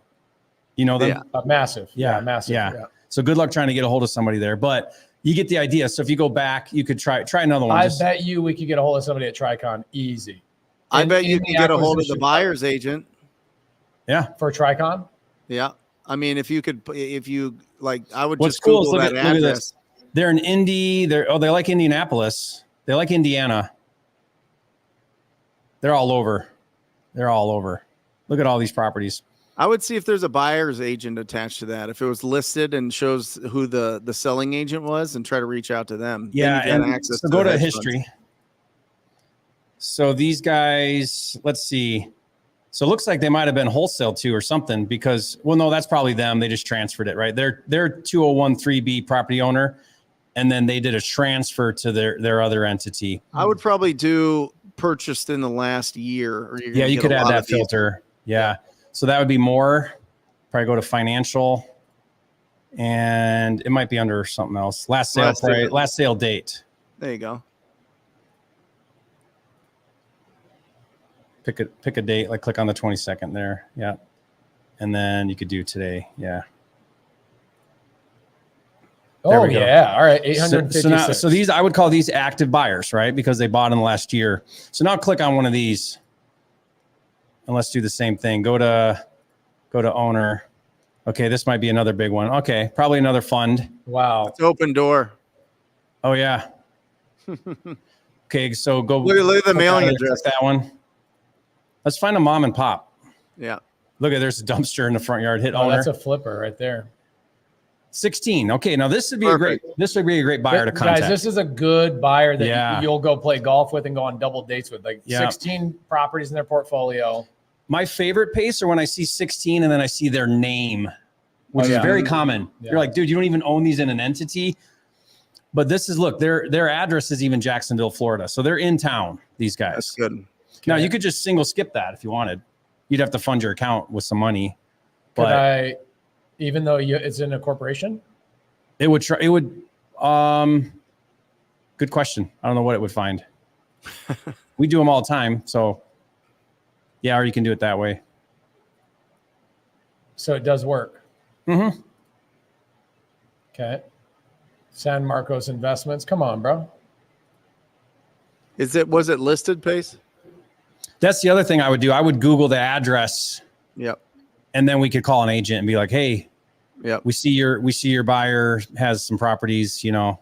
You know them? Yeah. Massive. Yeah, massive. Yeah. So good luck trying to get a hold of somebody there, but you get the idea. So if you go back, you could try another one. I bet you we could get a hold of somebody at Tricon easy. I bet you can get a hold of the buyer's agent. Yeah. For Tricon? Yeah. I mean, I would What's just cool Google is that look at address. this. They're in Indy. They like Indianapolis. They like Indiana. They're all over. Look at all these properties. I would see if there's a buyer's agent attached to that. If it was listed and shows who the selling agent was, and try to reach out to them. Yeah, and so go to history. So these guys, let's see. So it looks like they might have been wholesale too or something because, well, no, that's probably them. They just transferred it, right? They're 2013B property owner, and then they did a transfer to their other entity. I would probably do purchased in the last year. Or Yeah, you could add that filter. Yeah. So that would be more. Probably go to financial, and it might be under something else. Last sale date. There you go. Pick a date, like click on the 22nd there. Yeah. And then you could do today. Yeah. Oh, yeah. All right. 856. So these, I would call these active buyers, right? Because they bought in the last year. So now click on one of these and let's do the same thing. Go to owner. Okay. This might be another big one. Okay. Probably another fund. Wow. It's open door. Oh yeah. Okay. So go look at the mailing address. That one. Let's find a mom and pop. Yeah. Look at, there's a dumpster in the front yard. Hit owner. That's a flipper right there. 16. Okay, now this would be a great buyer to contact. Guys, this is a good buyer that you'll go play golf with and go on double dates with. Like 16 properties in their portfolio. My favorite pace are when I see 16 and then I see their name, which is very common. Yeah. You're like, dude, you don't even own these in an entity. But this is, look, their address is even Jacksonville, Florida. So they're in town, these guys. That's good. Now, you could just single skip that if you wanted. You'd have to fund your account with some money. Even though it's in a corporation? It would good question. I don't know what it would find. We do them all the time. So, yeah, or you can do it that way. So it does work. Mm-hmm. Okay. San Marcos Investments. Come on, bro. Was it listed, Pace? That's the other thing I would do. I would Google the address. Yep. And then we could call an agent and be like, hey, we see your buyer has some properties, you know.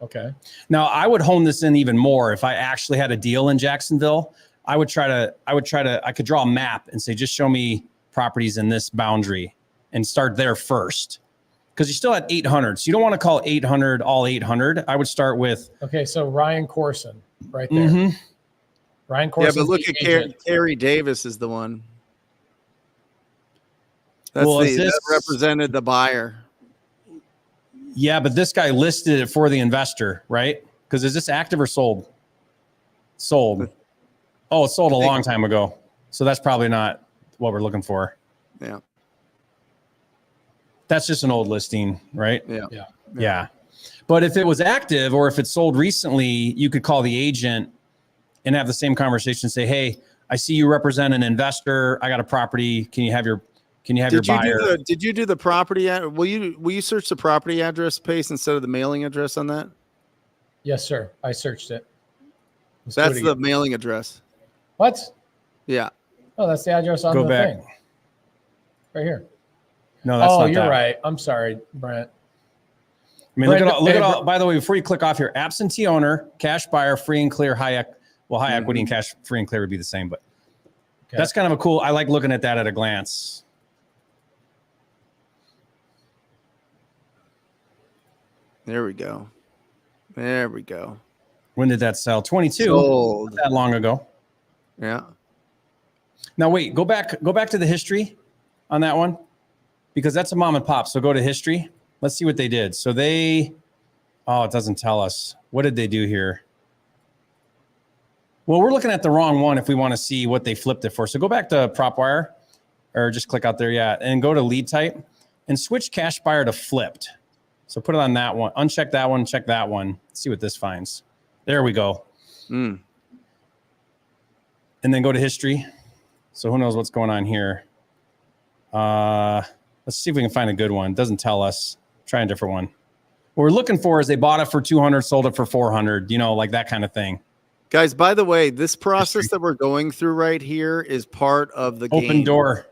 Okay. Now I would hone this in even more. If I actually had a deal in Jacksonville, I could draw a map and say, just show me properties in this boundary and start there first. Because you still had 800. So you don't want to call 800 all 800. I would start with. Okay. So Ryan Corson right there. Mm-hmm. Ryan Corson. Yeah, but look at Carrie Davis is the one. That represented the buyer. Yeah, but this guy listed it for the investor, right? Because is this active or sold? Sold. Oh, it sold a long time ago. So that's probably not what we're looking for. Yeah. That's just an old listing, right? Yeah. But if it was active or if it sold recently, you could call the agent and have the same conversation. Say, hey, I see you represent an investor. I got a property. Can you have your buyer? Did you do the property? Will you search the property address, Pace, instead of the mailing address on that? Yes, sir. I searched it. That's the mailing address. What? Yeah. Oh, that's the address on the thing. Right here. No, that's not you're that. right. I'm sorry, Brent. I mean, look at all. By the way, before you click off here, absentee owner, cash buyer, free and clear, high equity and cash free and clear would be the same, but that's kind of a cool. I like looking at that at a glance. There we go. When did that sell? 22. Sold. Not that long ago. Yeah. Now wait, go back to the history on that one, because that's a mom and pop. So go to history. Let's see what they did. So it doesn't tell us. What did they do here? Well, we're looking at the wrong one if we want to see what they flipped it for. So go back to PropWire, or just click out there, and go to lead type and switch cash buyer to flipped. So put it on that one, uncheck that one, check that one, see what this finds. There we go. And then go to history. So who knows what's going on here? Let's see if we can find a good one. Doesn't tell us. Try a different one. What we're looking for is they bought it for 200, sold it for 400, like that kind of thing. Guys, by the way, this process that we're going through right here is part of the Open Door.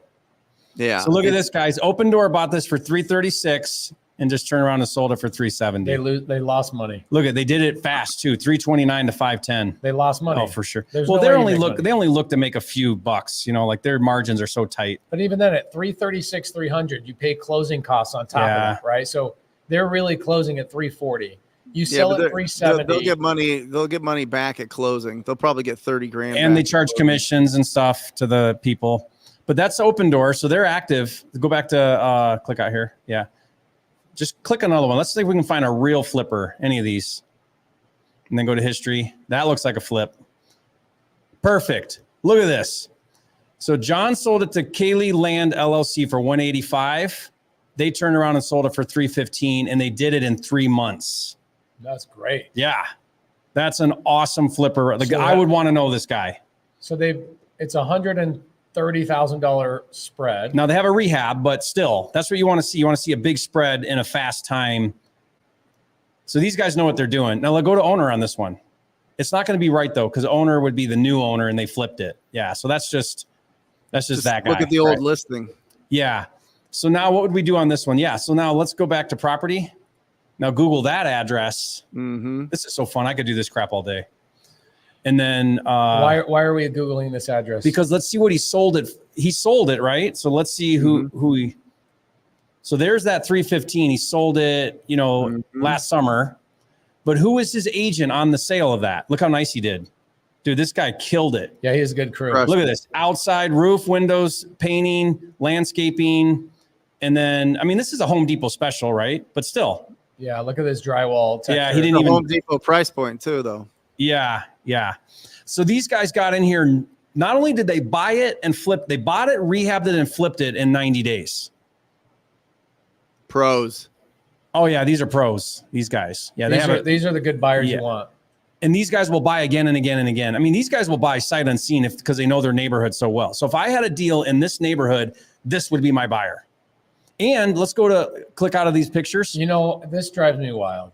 Yeah. So look at this, guys. Open Door bought this for 336 and just turned around and sold it for 370. They lost money. Look they did it fast too. 329 to 510. They lost money. Oh, for sure. They only look to make a few bucks, like their margins are so tight. But even then at 336, 300, you pay closing costs on top of that, right? So they're really closing at 340. You sell but it 370. They'll get money. They'll get money back at closing. They'll probably get 30 grand. And back they charge commissions and stuff to the people. But that's Open Door, so they're active. Go back to click out here. Yeah. Just click another one. Let's see if we can find a real flipper, any of these. And then go to history. That looks like a flip. Perfect. Look at this. So John sold it to Kaylee Land LLC for $185. They turned around and sold it for $315, and they did it in 3 months. That's great. Yeah. That's an awesome flipper. I would want to know this guy. So it's $130,000 spread. Now they have a rehab, but still, that's what you want to see. You want to see a big spread in a fast time. So these guys know what they're doing. Now let's go to owner on this one. It's not going to be right though, because owner would be the new owner and they flipped it. Yeah. So that's just that guy. Look at the old listing. Yeah. So now what would we do on this one? Yeah. So now let's go back to property. Now Google that address. Mm-hmm. This is so fun. I could do this crap all day. And then why are we Googling this address? Because let's see what he sold it. He sold it, right? So let's see who he. So there's that 315. He sold it, last summer. But who was his agent on the sale of that? Look how nice he did. Dude, this guy killed it. Yeah, he has a good crew. Look at this. Outside roof, windows, painting, landscaping. And then, this is a Home Depot special, right? But still. Yeah, look at this drywall texture. Yeah, he didn't even. Home Depot price point too, though. Yeah. So these guys got in here. Not only did they buy it and flip, they bought it, rehabbed it, and flipped it in 90 days. Pros. Oh yeah, these are pros. These guys. Yeah, these are the good buyers you want. And these guys will buy again and again and again. These guys will buy sight unseen because they know their neighborhood so well. So if I had a deal in this neighborhood, this would be my buyer. And let's click out of these pictures. This drives me wild.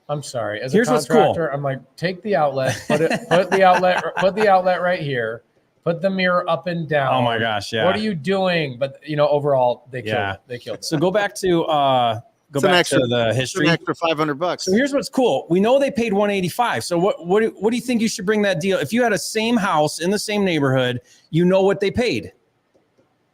I'm sorry. As Here's a contractor, what's cool. I'm like, take the outlet, put the outlet right here, put the mirror up and down. Oh my gosh, yeah. What are you doing? But overall, they killed it. They killed it. So go back to to the history. It's an extra $500. So here's what's cool. We know they paid $185. So what do you think you should bring that deal? If you had a same house in the same neighborhood, you know what they paid.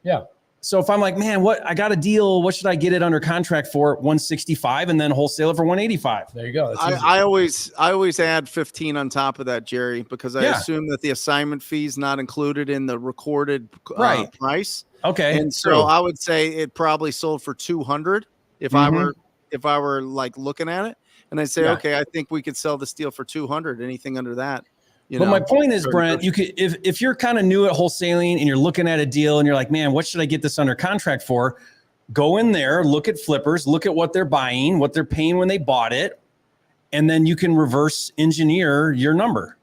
Yeah. So if I'm like, man, I got a deal. What should I get it under contract for? 165 and then wholesale it for 185. There you go. I always add 15 on top of that, Jerry, because I assume that the assignment fee is not included in the recorded price. Okay. And so I would say it probably sold for 200 if I were like looking at it, and I'd say, okay, I think we could sell this deal for 200. Anything under that. But my point is, Brent, you could if you're kind of new at wholesaling and you're looking at a deal and you're like, man, what should I get this under contract for? Go in there, look at flippers, look at what they're buying, what they're paying when they bought it, and then you can reverse engineer your number.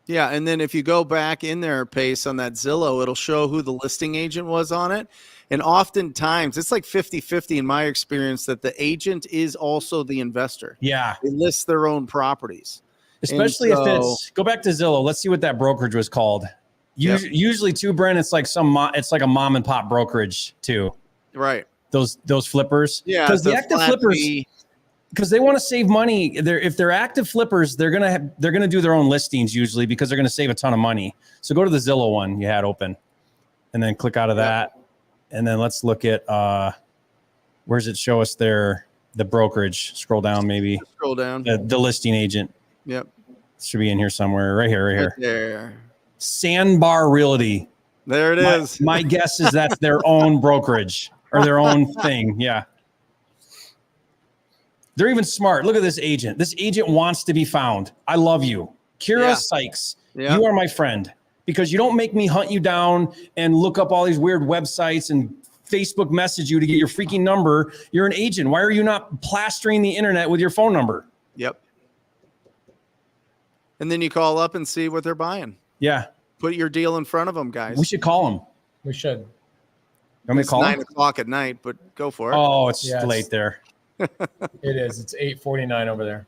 Yeah, and then if you go back in there, Pace, on that Zillow, it'll show who the listing agent was on it. And oftentimes, it's like 50-50 in my experience that the agent is also the investor. Yeah. They list their own properties. Especially if go back to Zillow. Let's see what that brokerage was called. Usually too, Brent, it's like a mom and pop brokerage too. Right. Those flippers. Yeah. Because the active flippers, because they want to save money. If they're active flippers, they're gonna do their own listings usually because they're gonna save a ton of money. So go to the Zillow one you had open, and then click out of that, and then let's look at where does it show us there? The brokerage. Scroll down maybe. Scroll down. The listing agent. Yep. Should be in here somewhere. Right here. Right there. Sandbar Realty. There it is. My guess is that's their own brokerage or their own thing. Yeah. They're even smart. Look at this agent. This agent wants to be found. I love you. Kira Sykes. Yeah. You are my friend because you don't make me hunt you down and look up all these weird websites and Facebook message you to get your freaking number. You're an agent. Why are you not plastering the internet with your phone number? Yep. And then you call up and see what they're buying. Yeah. Put your deal in front of them, guys. We should call them. We should. You want me to call 9 o'clock at night, but go for it. Oh, it's late there. It is. It's 8:49 over there.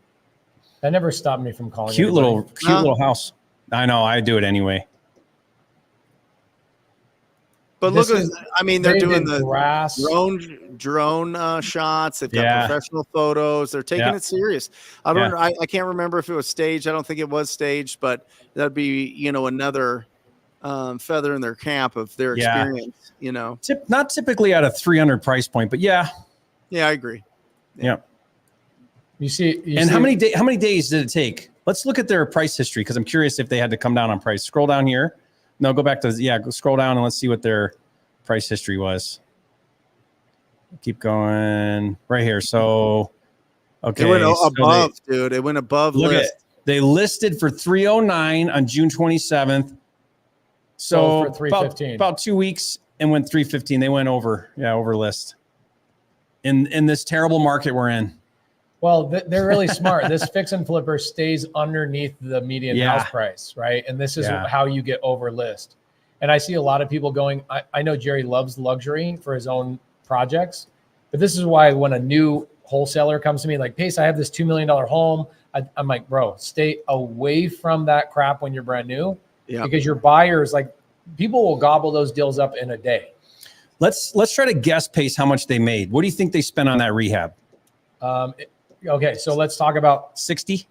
That never stopped me from calling. Cute little house. I know. I do it anyway. But they're doing the drone shots. They've got professional photos. They're taking it serious. I can't remember if it was staged. I don't think it was staged, but that'd be, another feather in their cap of their experience, Not typically at a 300 price point, but yeah. Yeah, I agree. Yeah. How many days did it take? Let's look at their price history because I'm curious if they had to come down on price. Scroll down here. No, go back to scroll down and let's see what their price history was. Keep going right here. So, okay, it went above, dude. It went above. Look at they listed for 309 on June 27th. So for 315. About 2 weeks and went 315. They went over list. In this terrible market we're in. Well, they're really smart. This fix and flipper stays underneath the median house price, right? And this is how you get over list. And I see a lot of people going, I know Jerry loves luxury for his own projects, but this is why when a new wholesaler comes to me like, Pace, I have this $2 million home. I'm like, bro, stay away from that crap when you're brand new because your buyers, like people will gobble those deals up in a day. Let's try to guess, Pace, how much they made. What do you think they spent on that rehab? Okay, so let's talk about 60.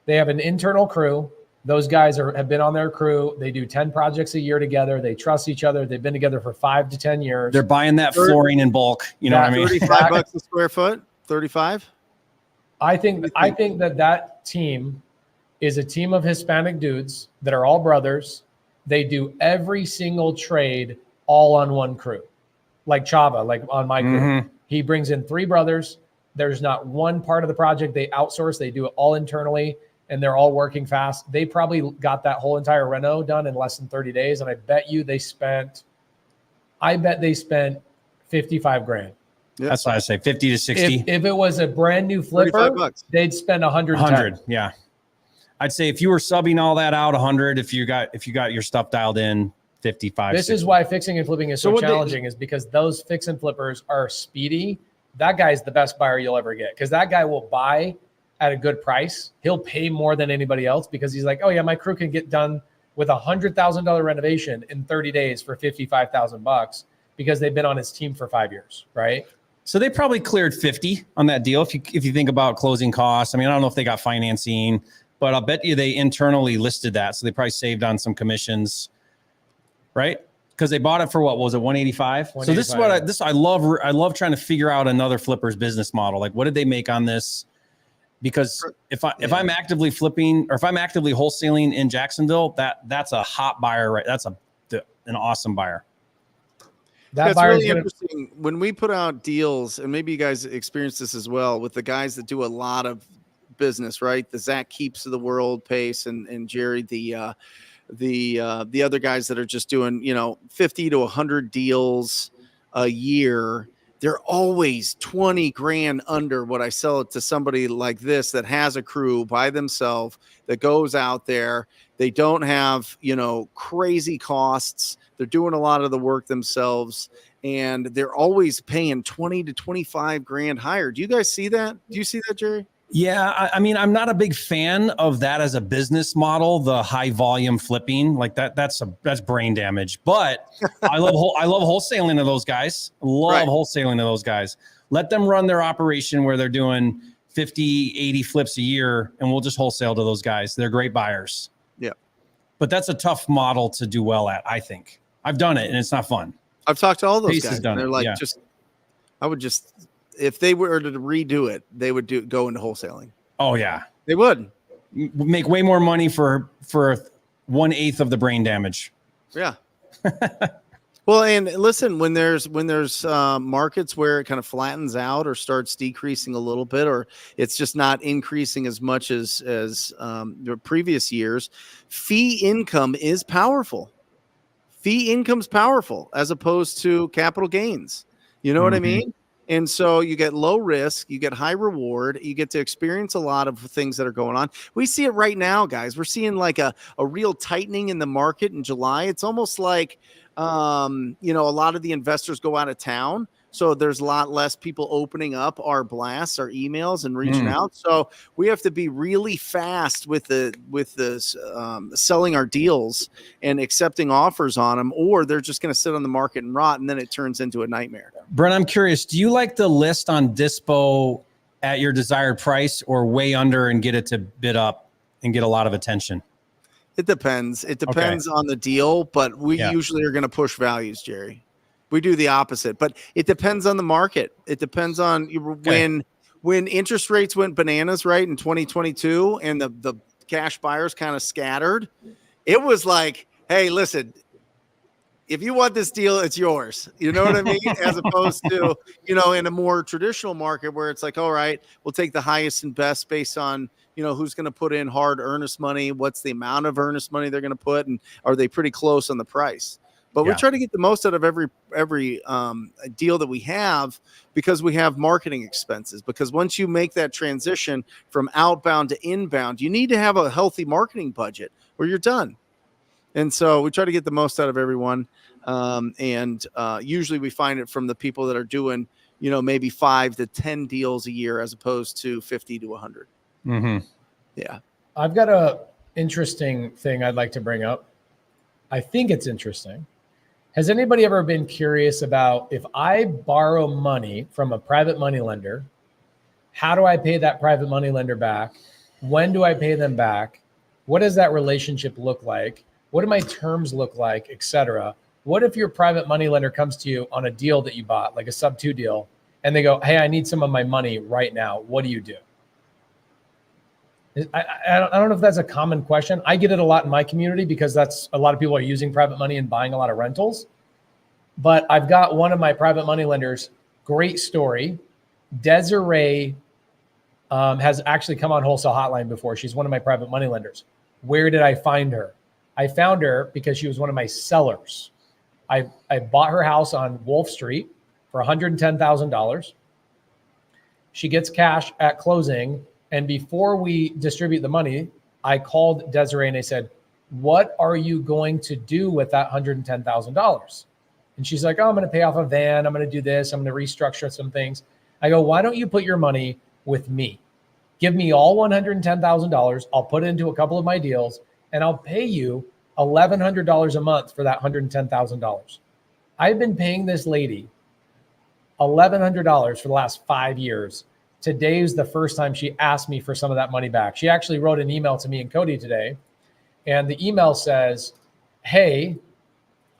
They have an internal crew. Those guys have been on their crew. They do 10 projects a year together. They trust each other. They've been together for 5 to 10 years. They're buying that flooring in bulk. You know what I mean? $35 a square foot. 35. I think that team is a team of Hispanic dudes that are all brothers. They do every single trade all on one crew, like Chava, like on my crew. Mm-hmm. He brings in 3 brothers. There's not one part of the project they outsource. They do it all internally, and they're all working fast. They probably got that whole entire reno done in less than 30 days, and I bet they spent 55 grand. Yeah. That's why I say 50 to 60. If it was a brand new flipper, they'd spend 100. Yeah. I'd say if you were subbing all that out, 100. If you got your stuff dialed in, 55. This 60. is why fixing and flipping is so challenging, is because those fix and flippers are speedy. That guy's the best buyer you'll ever get because that guy will buy at a good price. He'll pay more than anybody else because he's like, oh yeah, my crew can get done with $100,000 renovation in 30 days for $55,000 because they've been on his team for 5 years, right? So they probably cleared 50 on that deal. If you think about closing costs, I mean, I don't know if they got financing, but I'll bet you they internally listed that. So they probably saved on some commissions, right? Because they bought it for what was it, 185? So this is what I love. I love trying to figure out another flipper's business model. Like, what did they make on this? Because if I'm actively flipping or if I'm actively wholesaling in Jacksonville, that's a hot buyer, right? That's an awesome buyer. That's really interesting. When we put out deals, and maybe you guys experience this as well with the guys that do a lot of business, right? The Zach Keeps of the world, Pace, and Jerry, the other guys that are just doing 50 to 100 deals a year. They're always 20 grand under what I sell it to somebody like this that has a crew by themselves that goes out there. They don't have crazy costs. They're doing a lot of the work themselves, and they're always paying 20 to 25 grand higher. Do you guys see that? Do you see that, Jerry? Yeah, I mean, I'm not a big fan of that as a business model. The high volume flipping, like that's brain damage. But I love wholesaling to those guys. Wholesaling to those guys. Let them run their operation where they're doing 50, 80 flips a year, and we'll just wholesale to those guys. They're great buyers. Yeah, but that's a tough model to do well at. I think I've done it, and it's not fun. I've talked to all those guys. They're like, I would just. If they were to redo it, they would go into wholesaling. Oh yeah, they would make way more money for 1/8 of the brain damage. Yeah. Well, and listen, when there's markets where it kind of flattens out or starts decreasing a little bit, or it's just not increasing as much as the previous years, fee income is powerful. Fee income's powerful as opposed to capital gains. You know what I mean? And so you get low risk, you get high reward, you get to experience a lot of things that are going on. We see it right now, guys. We're seeing like a real tightening in the market in July. It's almost like, a lot of the investors go out of town. So there's a lot less people opening up our blasts, our emails, and reaching out. So we have to be really fast with the selling our deals and accepting offers on them, or they're just going to sit on the market and rot, and then it turns into a nightmare. Brent, I'm curious. Do you like the list on Dispo at your desired price, or way under and get it to bid up and get a lot of attention? It depends. It depends on the deal, but we usually are going to push values, Jerry. We do the opposite, but it depends on the market. It depends on when interest rates went bananas, right, in 2022, and the cash buyers kind of scattered, it was like, hey, listen, if you want this deal, it's yours. You know what I mean? As opposed to, in a more traditional market where it's like, all right, we'll take the highest and best based on, who's going to put in hard earnest money, what's the amount of earnest money they're going to put, and are they pretty close on the price? But we try to get the most out of every deal that we have, because we have marketing expenses. Because once you make that transition from outbound to inbound, you need to have a healthy marketing budget or you're done. And so we try to get the most out of everyone. Usually we find it from the people that are doing, maybe 5 to 10 deals a year as opposed to 50 to 100. Mm-hmm. Yeah. I've got a interesting thing I'd like to bring up. I think it's interesting. Has anybody ever been curious about, if I borrow money from a private money lender, how do I pay that private money lender back? When do I pay them back? What does that relationship look like? What do my terms look like, et cetera? What if your private money lender comes to you on a deal that you bought, like a sub-2 deal, and they go, hey, I need some of my money right now. What do you do? I don't know if that's a common question. I get it a lot in my community because that's a lot of people are using private money and buying a lot of rentals. But I've got one of my private money lenders, great story. Desiree has actually come on Wholesale Hotline before. She's one of my private money lenders. Where did I find her? I found her because she was one of my sellers. I bought her house on Wolf Street for $110,000. She gets cash at closing. And before we distribute the money, I called Desiree and I said, what are you going to do with that $110,000? And she's like, oh, I'm going to pay off a van. I'm going to do this. I'm going to restructure some things. I go, why don't you put your money with me? Give me all $110,000. I'll put it into a couple of my deals and I'll pay you $1,100 a month for that $110,000. I've been paying this lady $1,100 for the last 5 years. Today is the first time she asked me for some of that money back. She actually wrote an email to me and Cody today. And the email says, hey,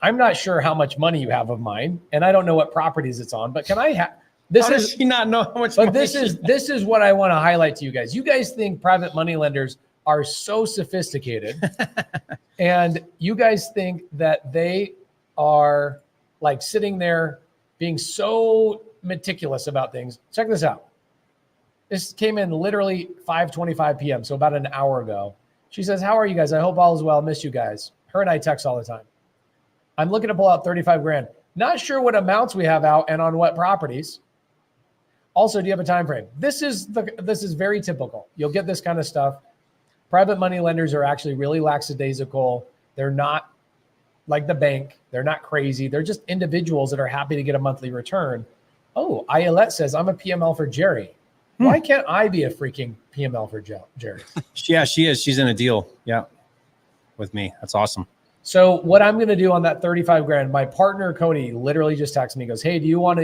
I'm not sure how much money you have of mine, and I don't know what properties it's on, but can I have this? How does she not know how much but money this is what I want to highlight to you guys. You guys think private money lenders are so sophisticated, and you guys think that they are like sitting there being so meticulous about things. Check this out. This came in literally 5:25 p.m., so about an hour ago. She says, how are you guys? I hope all is well. Miss you guys. Her and I text all the time. I'm looking to pull out 35 grand. Not sure what amounts we have out and on what properties. Also, do you have a time frame? This is very typical. You'll get this kind of stuff. Private money lenders are actually really lackadaisical. They're not like the bank. They're not crazy. They're just individuals that are happy to get a monthly return. Oh, Ayelet says, I'm a PML for Jerry. Why can't I be a freaking PML for Jerry? Yeah, she is. She's in a deal. Yeah. With me. That's awesome. So what I'm going to do on that 35 grand, my partner, Cody, literally just texted me, goes, hey, do you want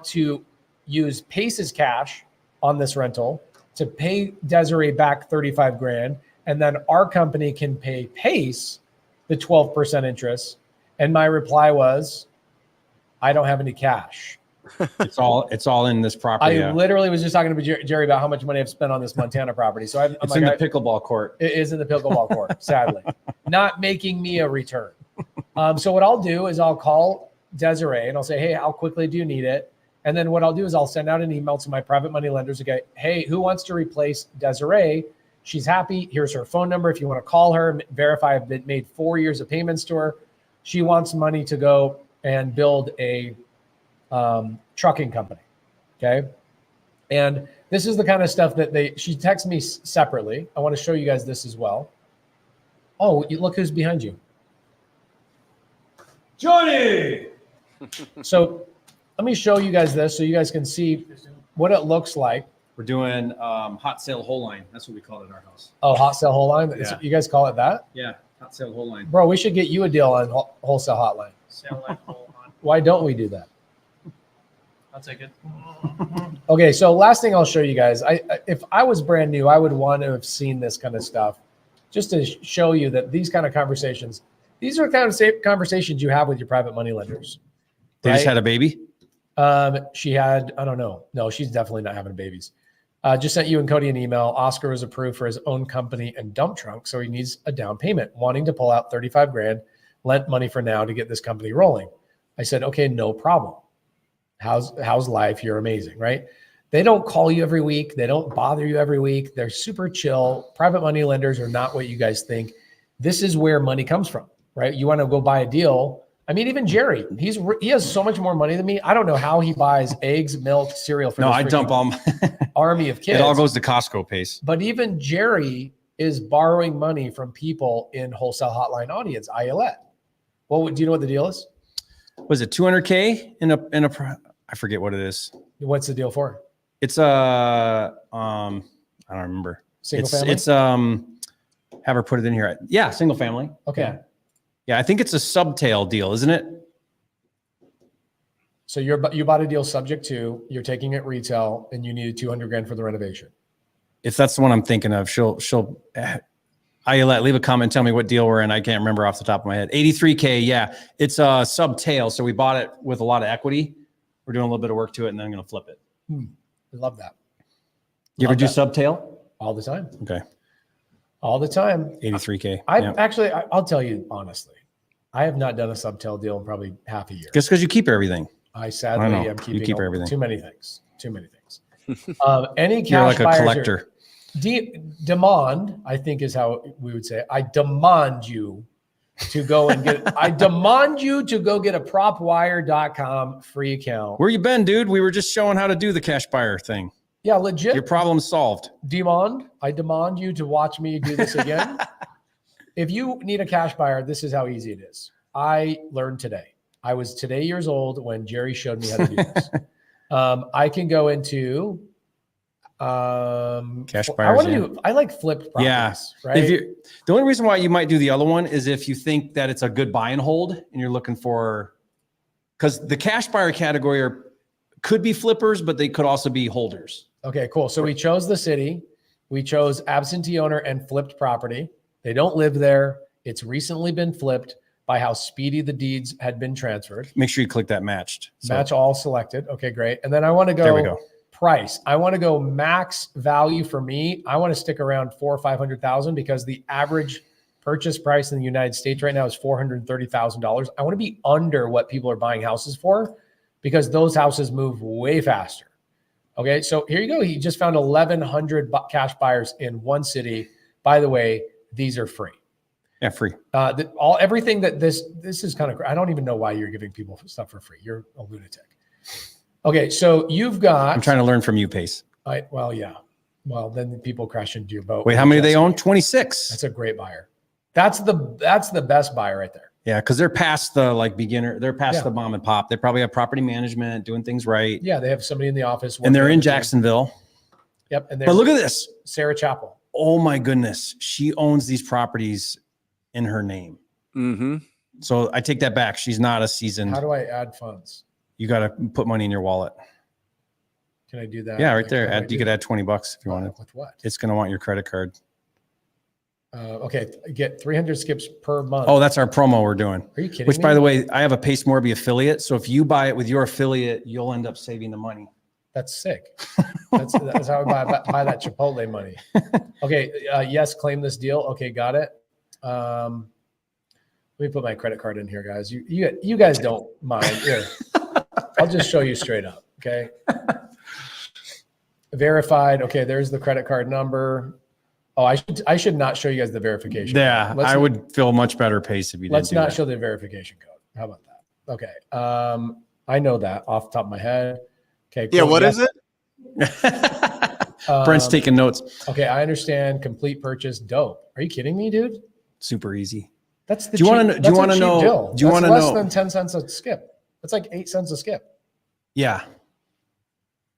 to use Pace's cash on this rental to pay Desiree back 35 grand? And then our company can pay Pace the 12% interest. And my reply was, I don't have any cash. It's all in this property. I literally was just talking to Jerry about how much money I've spent on this Montana property. So I'm it's like, in the pickleball court. It is in the pickleball court, sadly. Not making me a return. So what I'll do is I'll call Desiree and I'll say, hey, how quickly do you need it? And then what I'll do is I'll send out an email to my private money lenders to go, hey, who wants to replace Desiree? She's happy. Here's her phone number. If you want to call her, verify I've been made 4 years of payments to her. She wants money to go and build a trucking company. Okay. And this is the kind of stuff that she texts me separately. I want to show you guys this as well. Oh, look who's behind you. Johnny. So let me show you guys this so you guys can see what it looks like. We're doing hot sale whole line. That's what we call it in our house. Oh, hot sale whole line. Yeah. You guys call it that? Yeah. Hot sale whole line. Bro, we should get you a deal on Wholesale Hotline. Sale line, whole line. Why don't we do that? I'll take it. Okay, so last thing I'll show you guys. If I was brand new, I would want to have seen this kind of stuff just to show you that these kind of conversations, these are the kind of conversations you have with your private money lenders. They just had a baby? She had, I don't know. No, she's definitely not having babies. Just sent you and Cody an email. Oscar was approved for his own company and dump trunk, so he needs a down payment, wanting to pull out 35 grand, lent money for now to get this company rolling. I said, okay, no problem. How's life? You're amazing, right? They don't call you every week. They don't bother you every week. They're super chill. Private money lenders are not what you guys think. This is where money comes from, right? You want to go buy a deal. I mean, even Jerry, he has so much more money than me. I don't know how he buys eggs, milk, cereal for I dump all my army of kids. It all goes to Costco Pace. But even Jerry is borrowing money from people in Wholesale Hotline audience, ILET. Well, do you know what the deal is? Was it 200K in a I forget what it is. What's the deal for? It's I don't remember. Single family? It's have her put it in here. Yeah, single family. Okay. Yeah, I think it's a subtail deal, isn't it? So you bought a deal subject to, you're taking it retail, and you needed 200 grand for the renovation. If that's the one I'm thinking of, she'll leave a comment, tell me what deal we're in. I can't remember off the top of my head. 83K, yeah. It's a subtail, so we bought it with a lot of equity. We're doing a little bit of work to it, and then I'm going to flip it. I love that. You ever do subtail? All the time. Okay. All the time. 83K. I'll tell you honestly, I have not done a subtail deal in probably half a year. Just because you keep everything. I sadly am keeping you keep everything. Too many things. Any cash You're like a buyers collector. Demand, I think is how we would say it. I demand you to go and get I demand you to go get a propwire.com free account. Where you been, dude? We were just showing how to do the cash buyer thing. Yeah, legit. Your problem's solved. I demand you to watch me do this again. If you need a cash buyer, this is how easy it is. I learned today. I was today years old when Jerry showed me how to do this. I can go into cash buyers. I like flipped properties. Yeah. Right. The only reason why you might do the other one is if you think that it's a good buy and hold, and you're looking for, because the cash buyer category could be flippers, but they could also be holders. Okay, cool. So we chose the city. We chose absentee owner and flipped property. They don't live there. It's recently been flipped by how speedy the deeds had been transferred. Make sure you click that matched. Match all selected. Okay, great. And then I want to go, there we go. Price. I want to go max value for me. I want to stick around $400,000 or $500,000 because the average purchase price in the United States right now is $430,000. I want to be under what people are buying houses for because those houses move way faster. Okay, so here you go. He just found 1,100 cash buyers in one city. By the way, these are free. Yeah, free. Everything that this is kind of, I don't even know why you're giving people stuff for free. You're a lunatic. Okay, so you've got. I'm trying to learn from you, Pace. Yeah. Well, then people crash into your boat. Wait, how many do they own? 26. That's a great buyer. That's the best buyer right there. Yeah, because they're past the beginner. They're past the mom and pop. They probably have property management, doing things right. Yeah, they have somebody in the office. And they're in Jacksonville. Yep. And but look at this. Sarah Chapel. Oh my goodness. She owns these properties in her name. Mm-hmm. So I take that back. She's not a seasoned. How do I add funds? You got to put money in your wallet. Can I do that? Yeah, right there. You could add $20 if you wanted. With what? It's going to want your credit card. Okay, get 300 skips per month. Oh, that's our promo we're doing. Are you kidding Which, me? by the way, I have a Pace Morby affiliate. So if you buy it with your affiliate, you'll end up saving the money. That's sick. That's how I buy that Chipotle money. Okay, yes, claim this deal. Okay, got it. Let me put my credit card in here, guys. You guys don't mind. Here, I'll just show you straight up. Okay. Verified. Okay, there's the credit card number. Oh, I should not show you guys the verification. Yeah, I would feel much better, Pace, if you didn't. Let's not show the verification code. How about that? Okay. I know that off the top of my head. Okay. Cool. Yeah. What is it? Brent's taking notes. Okay, I understand. Complete purchase. Dope. Are you kidding me, dude? Super easy. That's the. Do you want to know? Do you want to know? Do you want to know? Less than 10 cents a skip. That's like 8 cents a skip. Yeah.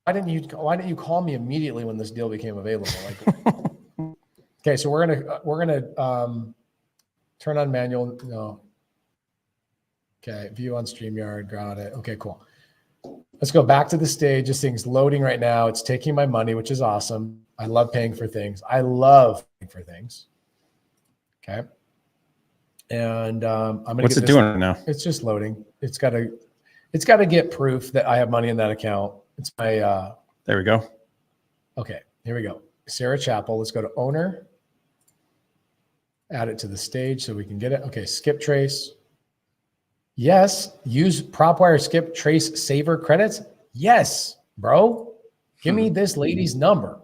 Why didn't you call me immediately when this deal became available? Okay, so we're gonna turn on manual. No. Okay, view on StreamYard. Got it. Okay, cool. Let's go back to the stage. This thing's loading right now. It's taking my money, which is awesome. I love paying for things. Okay. And I'm gonna. What's it doing right now? It's just loading. It's got to get proof that I have money in that account. It's my, There we go. okay, here we go. Sarah Chappell. Let's go to owner. Add it to the stage so we can get it. Okay, skip trace. Yes. Use PropWire skip trace saver credits. Yes, bro. Give me this lady's number.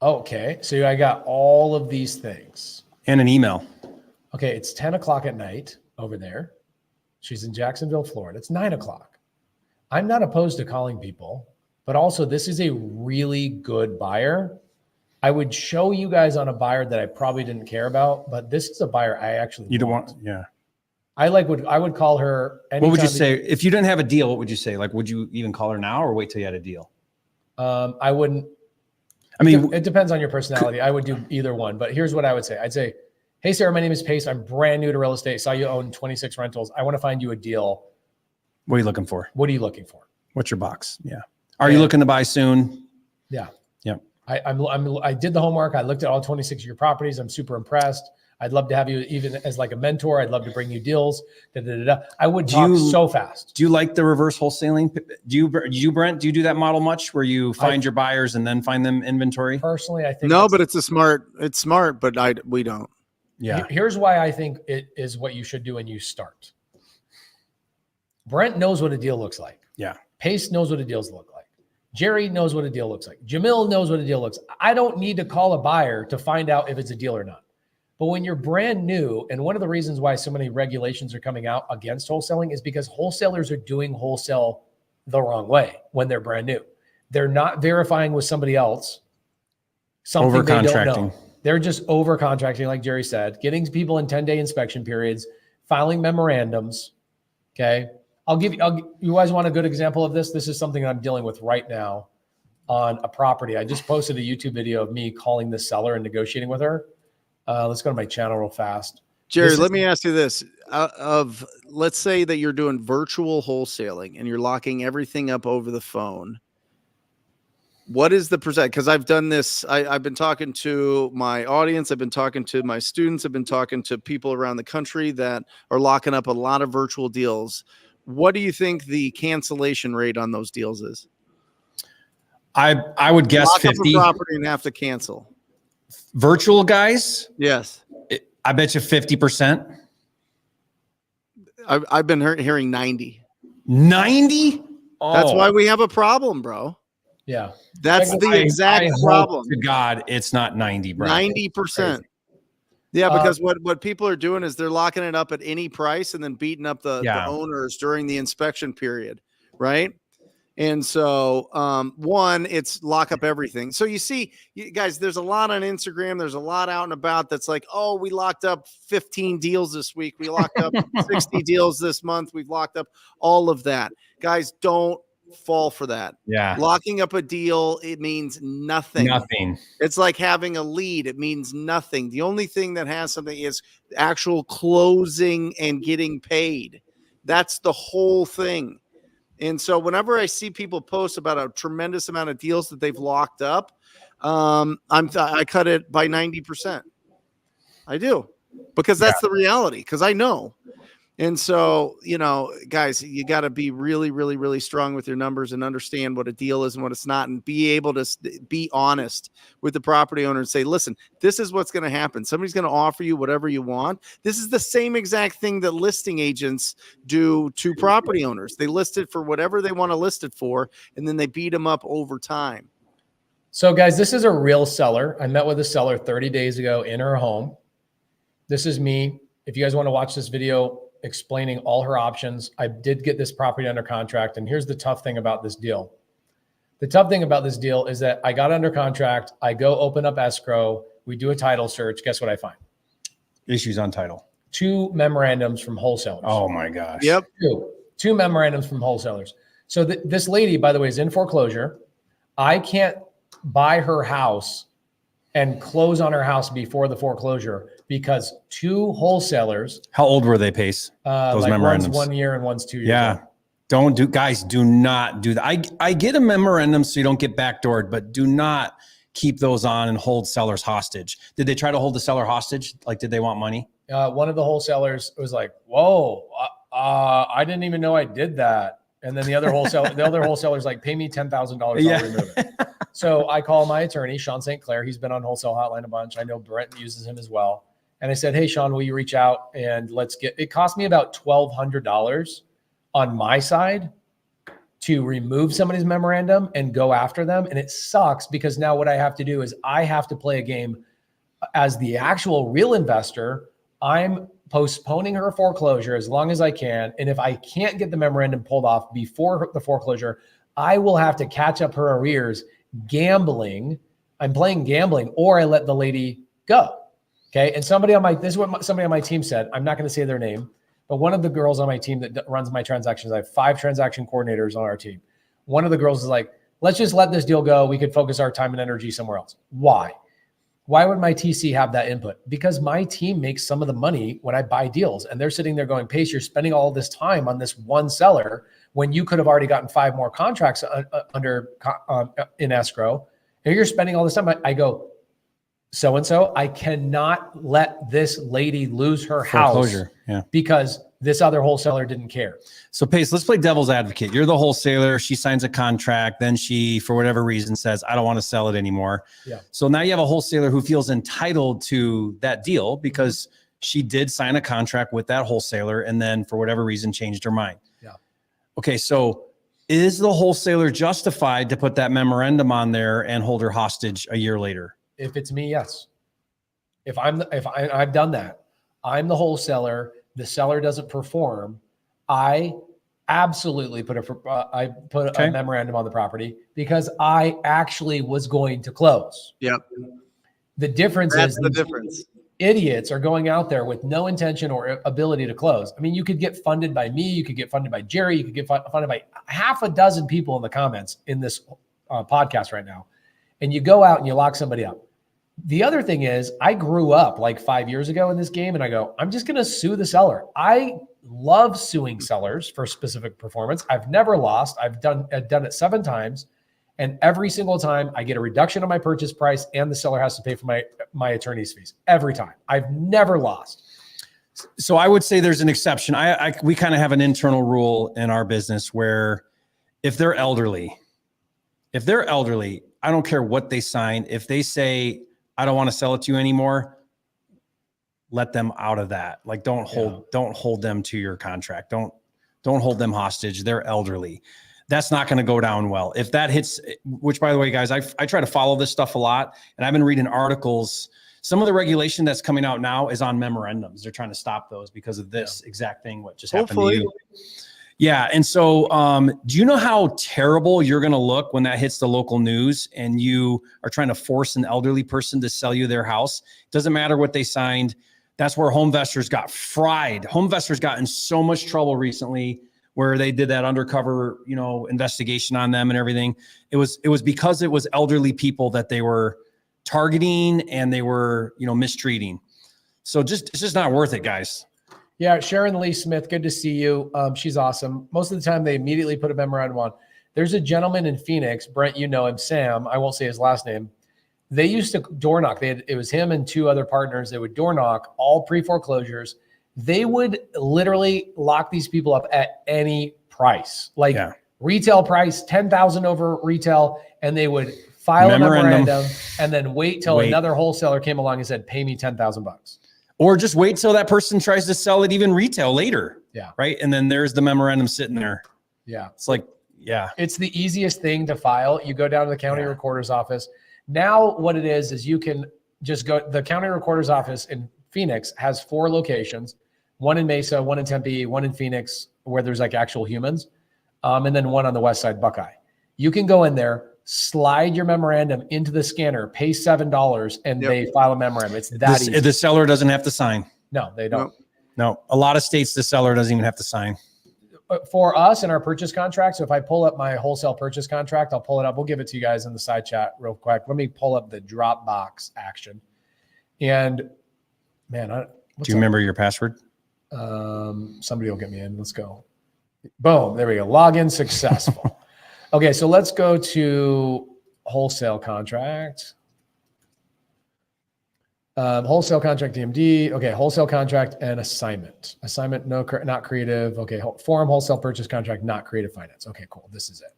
Okay, so I got all of these things. And an email. Okay, it's 10 o'clock at night over there. She's in Jacksonville, Florida. It's 9 o'clock. I'm not opposed to calling people, but also this is a really good buyer. I would show you guys on a buyer that I probably didn't care about, but this is a buyer I actually You don't want, yeah. I would call her. What would you say if you didn't have a deal? What would you say? Like, would you even call her now or wait till you had a deal? I wouldn't. I mean, it depends on your personality. I would do either one, but here's what I would say. I'd say, hey, Sarah, my name is Pace. I'm brand new to real estate. Saw you own 26 rentals. I want to find you a deal. what are you looking for? What are you looking for? What's your box? Yeah. Are you looking to buy soon? Yeah. Yeah. I did the homework. I looked at all 26 of your properties. I'm super impressed. I'd love to have you even as like a mentor. I'd love to bring you deals. I would talk so fast. Do you like the reverse wholesaling? Brent, do you do that model much where you find your buyers and then find them inventory? Personally, I think No, but it's smart, but we don't. Yeah. Here's why I think it is what you should do when you start. Brent knows what a deal looks like. Yeah. Pace knows what a deals look like. Jerry knows what a deal looks like. Jamil knows what a deal looks like. I don't need to call a buyer to find out if it's a deal or not. But when you're brand new, and one of the reasons why so many regulations are coming out against wholesaling is because wholesalers are doing wholesale the wrong way when they're brand new. They're not verifying with somebody else something they don't know. They're just over contracting, like Jerry said, getting people in 10-day inspection periods, filing memorandums. Okay. You guys want a good example of this? This is something I'm dealing with right now on a property. I just posted a YouTube video of me calling the seller and negotiating with her. Let's go to my channel real fast. Jerry, let me ask you this. Let's say that you're doing virtual wholesaling and you're locking everything up over the phone. What is the percent? Because I've done this. I've been talking to my audience. I've been talking to my students. I've been talking to people around the country that are locking up a lot of virtual deals. What do you think the cancellation rate on those deals is? I would guess Lock 50. up a property and have to cancel. Virtual guys? Yes. I bet you 50%. I've been hearing 90. 90? Oh. That's why we have a problem, bro. Yeah. That's the exact problem. To God, it's not 90, bro. 90%. Yeah, because what people are doing is they're locking it up at any price and then beating up the owners during the inspection period, right? And so, one, it's lock up everything. So you see, guys, there's a lot on Instagram. There's a lot out and about that's like, oh, we locked up 15 deals this week. We locked up 60 deals this month. We've locked up all of that. Guys, don't fall for that. Yeah. Locking up a deal, it means nothing. Nothing. It's like having a lead. It means nothing. The only thing that has something is actual closing and getting paid. That's the whole thing. And so whenever I see people post about a tremendous amount of deals that they've locked up, I cut it by 90%. I do, because that's the reality, because I know. And so, guys, you got to be really, really, really strong with your numbers and understand what a deal is and what it's not, and be able to be honest with the property owner and say, listen, this is what's going to happen. Somebody's going to offer you whatever you want. This is the same exact thing that listing agents do to property owners. They list it for whatever they want to list it for, and then they beat them up over time. So, guys, this is a real seller. I met with a seller 30 days ago in her home. This is me. If you guys want to watch this video explaining all her options, I did get this property under contract. And here's the tough thing about this deal. The tough thing about this deal is that I got under contract. I go open up escrow. We do a title search. Guess what I find? Issues on title. 2 memorandums from wholesalers. Oh my gosh. Yep. Two memorandums from wholesalers. So this lady, by the way, is in foreclosure. I can't buy her house and close on her house before the foreclosure because 2 wholesalers. How old were they, Pace? Those like memorandums. One's 1 year and one's 2 years. Yeah. Guys, do not do that. I get a memorandum so you don't get backdoored, but do not keep those on and hold sellers hostage. Did they try to hold the seller hostage? Like, did they want money? One of the wholesalers was like, "Whoa, I didn't even know I did that." And then the other wholesaler's like, "Pay me $10,000, I'll remove it." So I call my attorney, Sean St. Clair. He's been on Wholesale Hotline a bunch. I know Brent uses him as well. And I said, "Hey, Sean, will you reach out and it cost me about $1,200 on my side to remove somebody's memorandum and go after them. And it sucks because now what I have to do is I have to play a game as the actual real investor. I'm postponing her foreclosure as long as I can. And if I can't get the memorandum pulled off before the foreclosure, I will have to catch up her arrears gambling. I'm playing gambling, or I let the lady go." Okay. And this is what somebody on my team said. I'm not going to say their name, but one of the girls on my team that runs my transactions, I have 5 transaction coordinators on our team. One of the girls is like, "Let's just let this deal go. We could focus our time and energy somewhere else." Why? Why would my TC have that input? Because my team makes some of the money when I buy deals, and they're sitting there going, "Pace, you're spending all this time on this one seller when you could have already gotten 5 more contracts in escrow. And you're spending all this time." I go, "So-and-so, I cannot let this lady lose her house because this other wholesaler didn't care." So Pace, let's play devil's advocate. You're the wholesaler. She signs a contract. Then she, for whatever reason, says, "I don't want to sell it anymore." Yeah. So now you have a wholesaler who feels entitled to that deal because she did sign a contract with that wholesaler and then for whatever reason changed her mind. Yeah. Okay. So is the wholesaler justified to put that memorandum on there and hold her hostage a year later? If it's me, yes. If I've done that, I'm the wholesaler, the seller doesn't perform, I absolutely put a memorandum on the property because I actually was going to close. Yep. The difference That's is the difference. Idiots are going out there with no intention or ability to close. I mean, you could get funded by me, you could get funded by Jerry, you could get funded by half a dozen people in the comments in this podcast right now. And you go out and you lock somebody up. The other thing is, I grew up like 5 years ago in this game, and I go, I'm just going to sue the seller. I love suing sellers for specific performance. I've never lost. I've done it 7 times, and every single time I get a reduction on my purchase price, and the seller has to pay for my attorney's fees every time. I've never lost. So I would say there's an exception. We kind of have an internal rule in our business where if they're elderly, I don't care what they sign. If they say, I don't want to sell it to you anymore, let them out of that. Like don't hold them to your contract. Don't hold them hostage. They're elderly. That's not going to go down well. If that hits, which by the way, guys, I try to follow this stuff a lot, and I've been reading articles. Some of the regulation that's coming out now is on memorandums. They're trying to stop those because of this exact thing, what just happened to you. Yeah. And so do you know how terrible you're going to look when that hits the local news and you are trying to force an elderly person to sell you their house? It doesn't matter what they signed. That's where home investors got fried. Home investors got in so much trouble recently where they did that undercover, investigation on them and everything. It was because it was elderly people that they were targeting and they were, mistreating. So it's just not worth it, guys. Yeah, Sharon Lee Smith, good to see you. She's awesome. Most of the time, they immediately put a memorandum on. There's a gentleman in Phoenix, Brent, you know him, Sam. I won't say his last name. They used to door knock. It was him and 2 other partners. They would door knock all pre-foreclosures. They would literally lock these people up at any price, retail price, 10,000 over retail, and they would file a memorandum and then wait till another wholesaler came along and said, "Pay me $10,000." Or just wait till that person tries to sell it even retail later. Yeah. Right. And then there's the memorandum sitting there. Yeah. It's like, yeah. It's the easiest thing to file. You go down to the county recorder's office. Now what it is you can just go, the county recorder's office in Phoenix has 4 locations, one in Mesa, one in Tempe, one in Phoenix, where there's like actual humans. And then one on the West Side, Buckeye. You can go in there, slide your memorandum into the scanner, pay $7, and they file a memorandum. It's that easy. The seller doesn't have to sign. No, they don't. No, a lot of states, the seller doesn't even have to sign. For us in our purchase contract, so if I pull up my wholesale purchase contract, I'll pull it up. We'll give it to you guys in the side chat real quick. Let me pull up the Dropbox action. And man, do you remember your password? Somebody will get me in. Let's go. Boom. There we go. Login successful. Okay. So let's go to wholesale contract. Wholesale contract DMD. Okay, wholesale contract and assignment. Assignment, no, not creative. Okay, forum wholesale purchase contract, not creative finance. Okay, cool. This is it.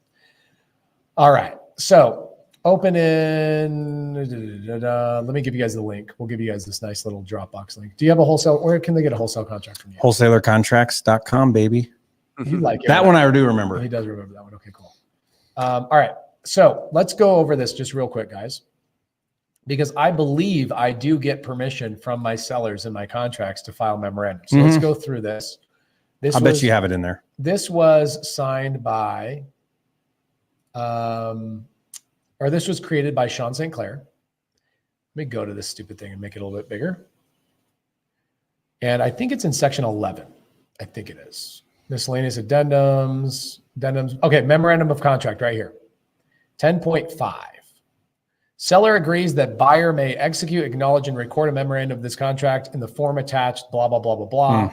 All right. So open in. Let me give you guys the link. We'll give you guys this nice little Dropbox link. Do you have a wholesale? Where can they get a wholesale contract from you? Wholesalercontracts.com, baby. You like it, that right? one I do remember. He does remember that one. Okay, cool. All right. So let's go over this just real quick, guys, because I believe I do get permission from my sellers in my contracts to file memorandum. So let's go through this. I bet you have it in there. This was signed by, or this was created by Sean St. Clair. Let me go to this stupid thing and make it a little bit bigger. And I think it's in section 11. I think it is. Miscellaneous addendums. Okay, memorandum of contract right here. 10.5. Seller agrees that buyer may execute, acknowledge, and record a memorandum of this contract in the form attached, blah, blah, blah, blah, blah,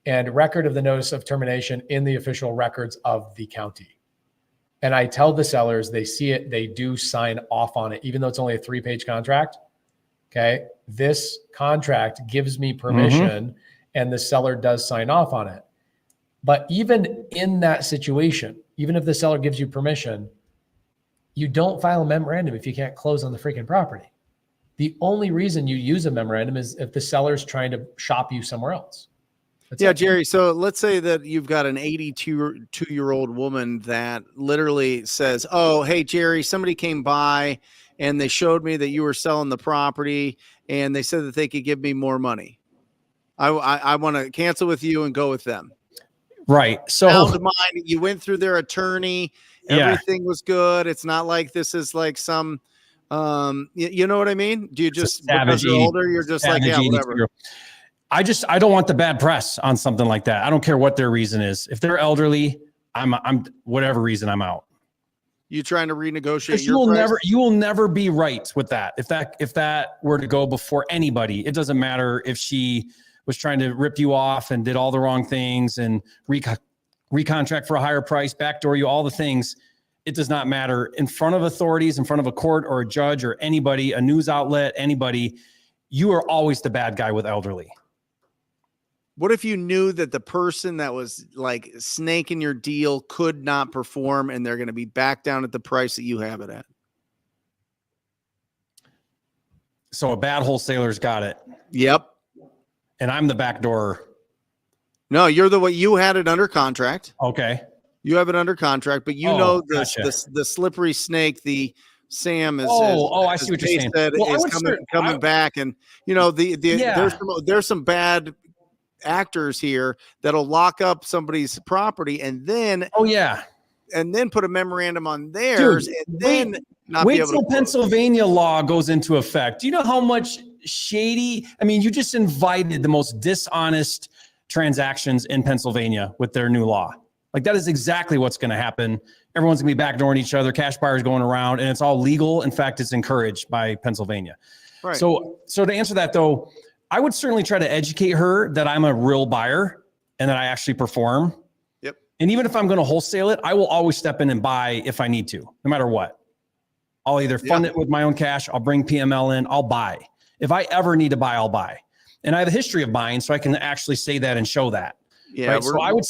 and record of the notice of termination in the official records of the county. And I tell the sellers, they see it, they do sign off on it, even though it's only a 3-page contract. Okay. This contract gives me permission and the seller does sign off on it. But even in that situation, even if the seller gives you permission, you don't file a memorandum if you can't close on the freaking property. The only reason you use a memorandum is if the seller's trying to shop you somewhere else. That's it. Jerry. So let's say that you've got an 82-year-old woman that literally says, oh, hey, Jerry, somebody came by and they showed me that you were selling the property and they said that they could give me more money. I want to cancel with you and go with them. Right. So you went through their attorney. Everything was good. It's not like this is like some, you know what I mean? Do you just, because you're older, you're just like, yeah, whatever. I don't want the bad press on something like that. I don't care what their reason is. If they're elderly, I'm whatever reason, I'm out. You trying to renegotiate your price? You will never be right with that. If that were to go before anybody, it doesn't matter if she was trying to rip you off and did all the wrong things and recontract for a higher price, backdoor you, all the things. It does not matter in front of authorities, in front of a court or a judge or anybody, a news outlet, anybody. You are always the bad guy with elderly. What if you knew that the person that was like snaking your deal could not perform and they're going to be back down at the price that you have it at? So a bad wholesaler's got it. Yep. And I'm the back door. No, you're the way you had it under contract. Okay. You have it under contract, but you know the slippery snake, the Sam is. I see what you're saying. Is coming back, and you know there's some bad actors here that'll lock up somebody's property and then and then put a memorandum on theirs. Dude, and then wait till Pennsylvania law goes into effect. Do you know how much shady? I mean, you just invited the most dishonest transactions in Pennsylvania with their new law. Like that is exactly what's going to happen. Everyone's going to be backdooring each other, cash buyers going around, and it's all legal. In fact, it's encouraged by Pennsylvania. Right. So to answer that though, I would certainly try to educate her that I'm a real buyer and that I actually perform. Yep. And even if I'm going to wholesale it, I will always step in and buy if I need to, no matter what. I'll either fund it with my own cash. I'll bring PML in. I'll buy. If I ever need to buy, I'll buy. And I have a history of buying, so I can actually say that and show that. Yeah. Right? So I would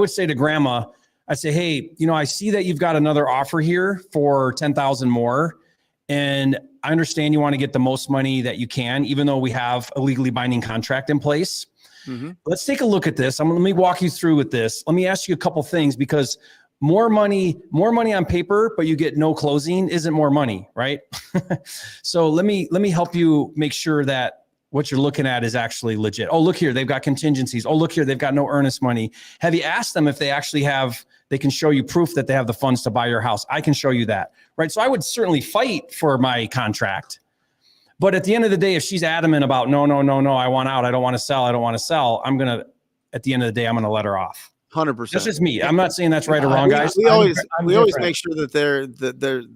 say to grandma, I'd say, hey, you know, I see that you've got another offer here for 10,000 more. And I understand you want to get the most money that you can, even though we have a legally binding contract in place. Mm-hmm. Let's take a look at this. Let me walk you through with this. Let me ask you a couple things, because more money on paper, but you get no closing isn't more money, right? So let me help you make sure that what you're looking at is actually legit. Oh, look here, they've got contingencies. Oh, look here, they've got no earnest money. Have you asked them if they actually they can show you proof that they have the funds to buy your house? I can show you that, right? So I would certainly fight for my contract. But at the end of the day, if she's adamant about, no, I want out, I don't want to sell, at the end of the day, I'm going to let her off. 100%. That's just me. I'm not saying that's right or wrong, guys. We always make sure that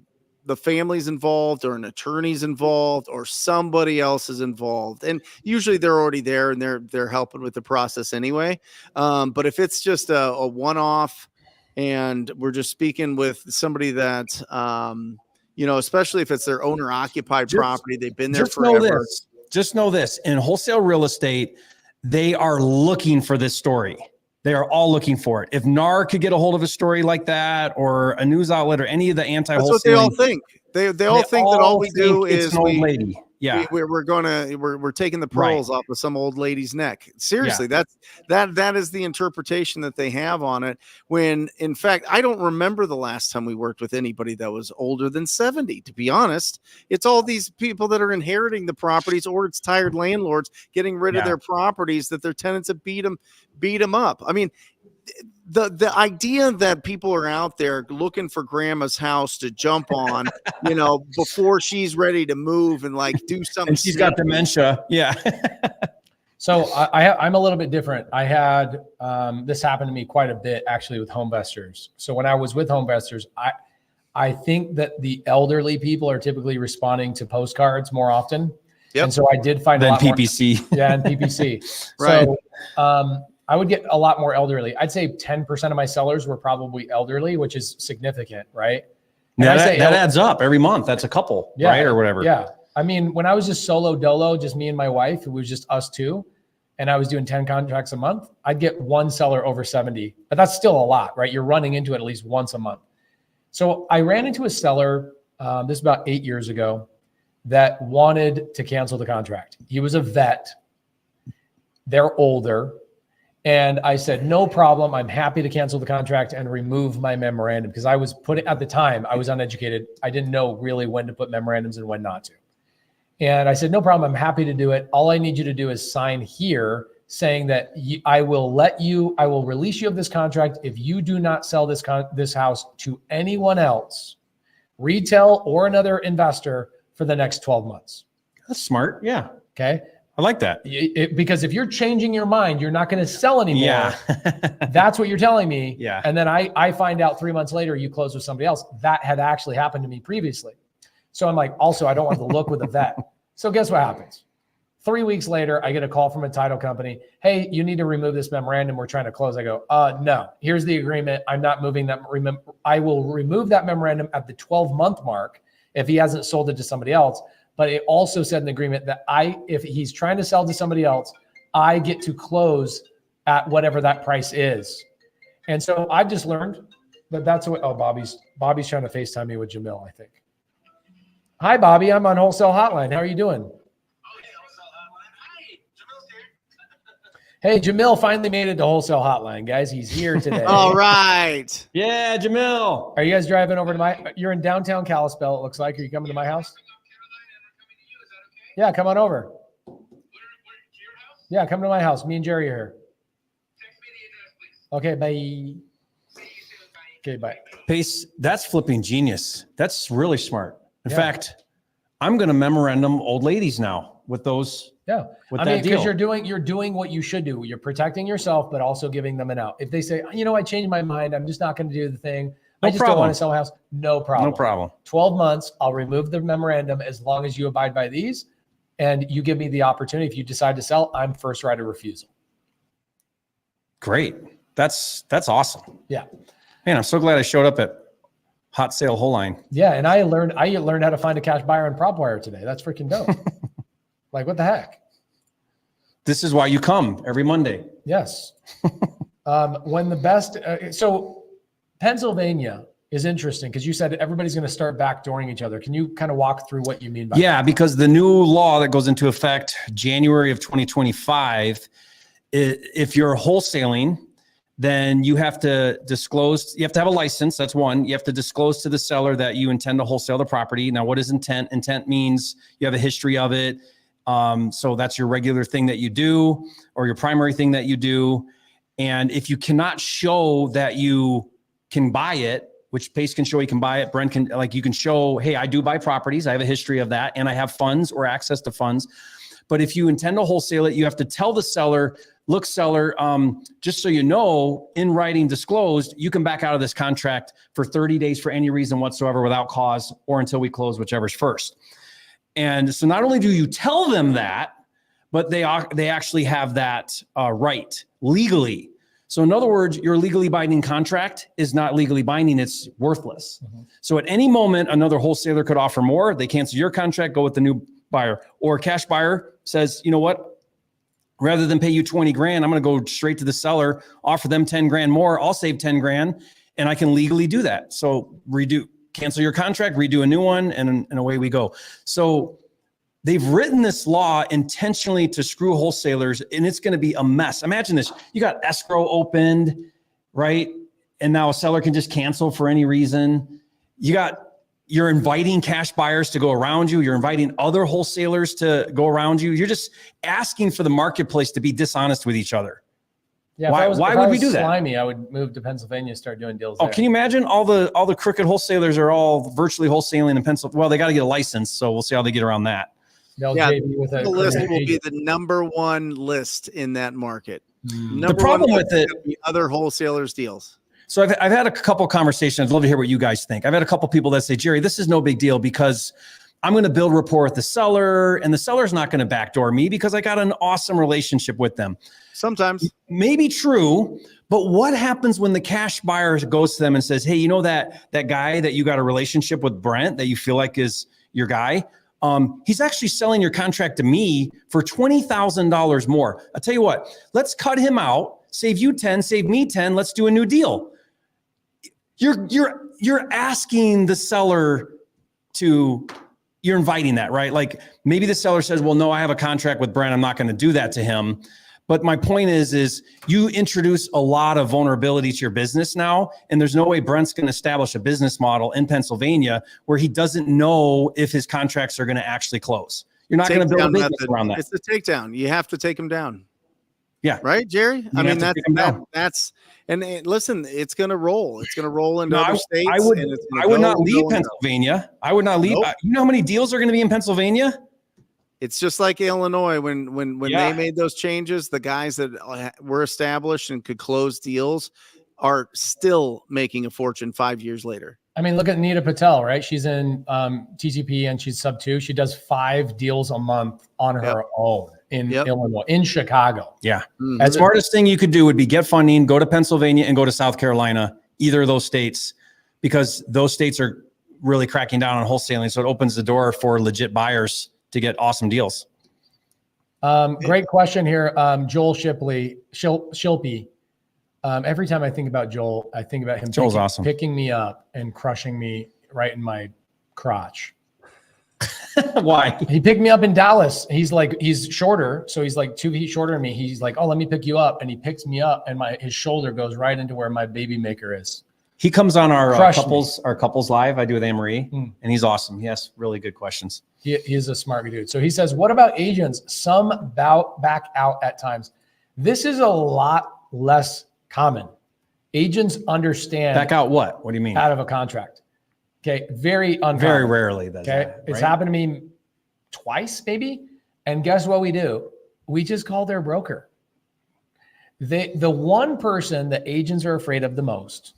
the family's involved or an attorney's involved or somebody else is involved. And usually they're already there and they're helping with the process anyway. But if it's just a one-off and we're just speaking with somebody that, you know, especially if it's their owner occupied property, they've been there forever. just know this, in wholesale real estate, they are looking for this story. They are all looking for it. If NAR could get a hold of a story like that, or a news outlet, or any of the anti-wholesaling, that's what they all think. They all think that all we do is an old lady. Yeah, we're taking the pearls off of some old lady's neck. Seriously, that is the interpretation that they have on it. When in fact, I don't remember the last time we worked with anybody that was older than 70. To be honest, it's all these people that are inheriting the properties, or it's tired landlords getting rid of their properties that their tenants have beat them up. I mean, the idea that people are out there looking for grandma's house to jump on, before she's ready to move and like do something. And she's got dementia. Yeah. So I'm a little bit different. I had this happened to me quite a bit actually with Homevestors. So when I was with Homevestors, I think that the elderly people are typically responding to postcards more often. Yep. And so I did find a lot PPC. more. Yeah, and PPC. Right. So I would get a lot more elderly. I'd say 10% of my sellers were probably elderly, which is significant, right? Now that adds up every month. That's a couple, right? Or whatever. Yeah. I mean, when I was just solo dolo, just me and my wife, it was just us two, and I was doing 10 contracts a month, I'd get one seller over 70, but that's still a lot, right? You're running into it at least once a month. So I ran into a seller, this is about 8 years ago, that wanted to cancel the contract. He was a vet. They're older. And I said, no problem. I'm happy to cancel the contract and remove my memorandum, because I was at the time, I was uneducated. I didn't know really when to put memorandums and when not to. And I said, no problem. I'm happy to do it. All I need you to do is sign here saying that I will release you of this contract if you do not sell this house to anyone else, retail or another investor, for the next 12 months. That's smart. Yeah. Okay. I like that. Because if you're changing your mind, you're not going to sell anymore. Yeah. That's what you're telling me. Yeah. And then I find out 3 months later, you close with somebody else. That had actually happened to me previously. So I'm like, also, I don't want to look with a vet. So guess what happens? 3 weeks later, I get a call from a title company. Hey, you need to remove this memorandum. We're trying to close. I go, no, here's the agreement. I'm not moving that. I will remove that memorandum at the 12-month mark if he hasn't sold it to somebody else. But it also said in the agreement that if he's trying to sell to somebody else, I get to close at whatever that price is. And so I've just learned that that's what, Bobby's trying to FaceTime me with Jamil, I think. Hi, Bobby. I'm on Wholesale Hotline. How are you doing? Hey, Jamil finally made it to Wholesale Hotline, guys. He's here today. All right. Yeah, Jamil. Are you guys driving over to you're in downtown Kalispell, it looks like. Are you coming to my house? Yeah, come on over. Yeah, come to my house. Me and Jerry are here. Okay, bye. Okay, bye. Pace, that's flipping genius. That's really smart. In fact, I'm going to memorandum old ladies now with those. Yeah. With that deal. Because you're doing what you should do. You're protecting yourself, but also giving them an out. If they say, I changed my mind, I'm just not going to do the thing. I just don't want to sell a house. No problem. No problem. 12 months. I'll remove the memorandum as long as you abide by these. And you give me the opportunity. If you decide to sell, I'm first right of refusal. Great. That's awesome. Yeah. Man, I'm so glad I showed up at Hot Sale Hotline. Yeah. And I learned how to find a cash buyer on PropWire today. That's freaking dope. Like, what the heck? This is why you come every Monday. Yes. When the best, so Pennsylvania is interesting because you said everybody's going to start backdooring each other. Can you kind of walk through what you mean by that? Yeah, because the new law that goes into effect January of 2025, if you're wholesaling, then you have to disclose, you have to have a license. That's one. You have to disclose to the seller that you intend to wholesale the property. Now, what is intent? Intent means you have a history of it. So that's your regular thing that you do, or your primary thing that you do. And if you cannot show that you can buy it, which Pace can show you can buy it, Brent can, you can show, hey, I do buy properties. I have a history of that, and I have funds or access to funds. But if you intend to wholesale it, you have to tell the seller, look, seller, just so you know, in writing disclosed, you can back out of this contract for 30 days for any reason whatsoever without cause, or until we close, whichever's first. And so not only do you tell them that, but they actually have that right legally. So in other words, your legally binding contract is not legally binding, it's worthless. Mm-hmm. So at any moment, another wholesaler could offer more. They cancel your contract, go with the new buyer. Or a cash buyer says, you know what? Rather than pay you 20 grand, I'm going to go straight to the seller, offer them 10 grand more. I'll save 10 grand and I can legally do that. So cancel your contract, redo a new one, and away we go. So they've written this law intentionally to screw wholesalers, and it's going to be a mess. Imagine this. You got escrow opened, right? And now a seller can just cancel for any reason. You're inviting cash buyers to go around you. You're inviting other wholesalers to go around you. You're just asking for the marketplace to be dishonest with each other. Yeah, why would we do that? Slimy, I would move to Pennsylvania and start doing deals. Oh, there. can you imagine all the crooked wholesalers are all virtually wholesaling in Pennsylvania? Well, they got to get a license, so we'll see how they get around that. The list will be the number one list in that market. The problem with it, other wholesalers' deals. So I've had a couple conversations. I'd love to hear what you guys think. I've had a couple people that say, Jerry, this is no big deal because I'm going to build rapport with the seller, and the seller's not going to backdoor me because I got an awesome relationship with them. Sometimes. Maybe true, but what happens when the cash buyer goes to them and says, hey, you know that guy that you got a relationship with, Brent, that you feel like is your guy? He's actually selling your contract to me for $20,000 more. I'll tell you what, let's cut him out, save you 10, save me 10. Let's do a new deal. You're asking the seller you're inviting that, right? Like maybe the seller says, well, no, I have a contract with Brent. I'm not going to do that to him. But my point is you introduce a lot of vulnerability to your business now, and there's no way Brent's going to establish a business model in Pennsylvania where he doesn't know if his contracts are going to actually close. You're not going to build a business around that. It's the takedown. You have to take them down. Yeah. Right, Jerry? Listen, it's going to roll. It's going to roll into other states. I would not leave Pennsylvania. I would not leave. Nope. You know how many deals are going to be in Pennsylvania? It's just like Illinois when they made those changes, the guys that were established and could close deals are still making a fortune 5 years later. I mean, look at Nita Patel, right? She's in TTP and she's subto. She does 5 deals a month on her own in Illinois, in Chicago. Yeah. The smartest thing you could do would be get funding, go to Pennsylvania and go to South Carolina, either of those states, because those states are really cracking down on wholesaling. So it opens the door for legit buyers to get awesome deals. Great question here. Joel Shilpy. Every time I think about Joel, I think about him picking me up and crushing me right in my crotch. Why? He picked me up in Dallas. He's shorter. So he's like 2 feet shorter than me. He's like, oh, let me pick you up. And he picks me up and his shoulder goes right into where my baby maker is. He comes on our couples live. I do with Anne-Marie, and he's awesome. He has really good questions. He is a smart dude. So he says, what about agents? Some back out at times. This is a lot less common. Agents understand. Back out what? What do you mean? Out of a contract. Okay. Very uncommon. Very rarely. It's happened to me twice maybe. And guess what we do? We just call their broker. The one person that agents are afraid of the most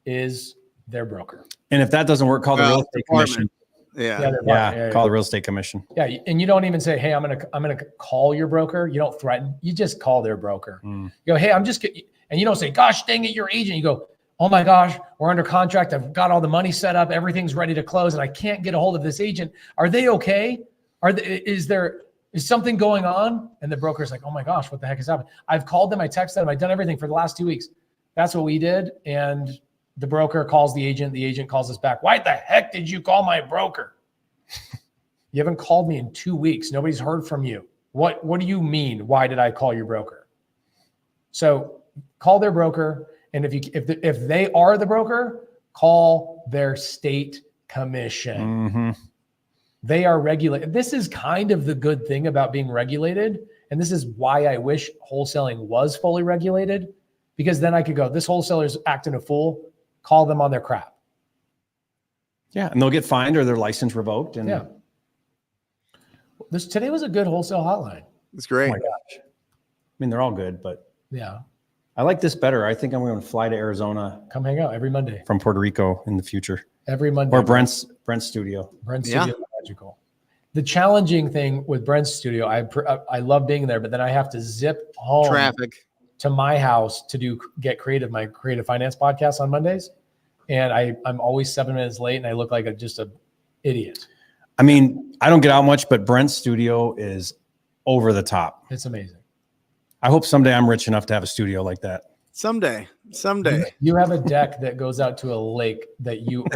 is their broker. And if that doesn't work, call the real estate commission. Yeah. Call the real estate commission. Yeah. And you don't even say, hey, I'm gonna call your broker. You don't threaten. You just call their broker. You go, hey, and you don't say, gosh, dang it, your agent. You go, oh my gosh, we're under contract. I've got all the money set up. Everything's ready to close, and I can't get a hold of this agent. Are they okay? Is something going on? And the broker's like, oh my gosh, what the heck is happening? I've called them. I texted them. I've done everything for the last 2 weeks. That's what we did. And the broker calls the agent. The agent calls us back. Why the heck did you call my broker? You haven't called me in 2 weeks. Nobody's heard from you. What do you mean? Why did I call your broker? So call their broker. And if they are the broker, call their state commission. They are regulated. This is kind of the good thing about being regulated. And this is why I wish wholesaling was fully regulated, because then I could go, this wholesaler's acting a fool. Call them on their crap. Yeah, and they'll get fined or their license revoked. And today was a good wholesale hotline. It's great. Oh my gosh. I mean, they're all good, but yeah, I like this better. I think I'm going to fly to Arizona. Come hang out every Monday from Puerto Rico in the future. Every Monday. Or Brent's studio. Brent's studio is magical. The challenging thing with Brent's studio, I love being there, but then I have to zip home. Traffic. To my house to get creative, my creative finance podcast on Mondays. And I'm always 7 minutes late and I look like just an idiot. I mean, I don't get out much, but Brent's studio is over the top. It's amazing. I hope someday I'm rich enough to have a studio like that. Someday. You have a deck that goes out to a lake that you.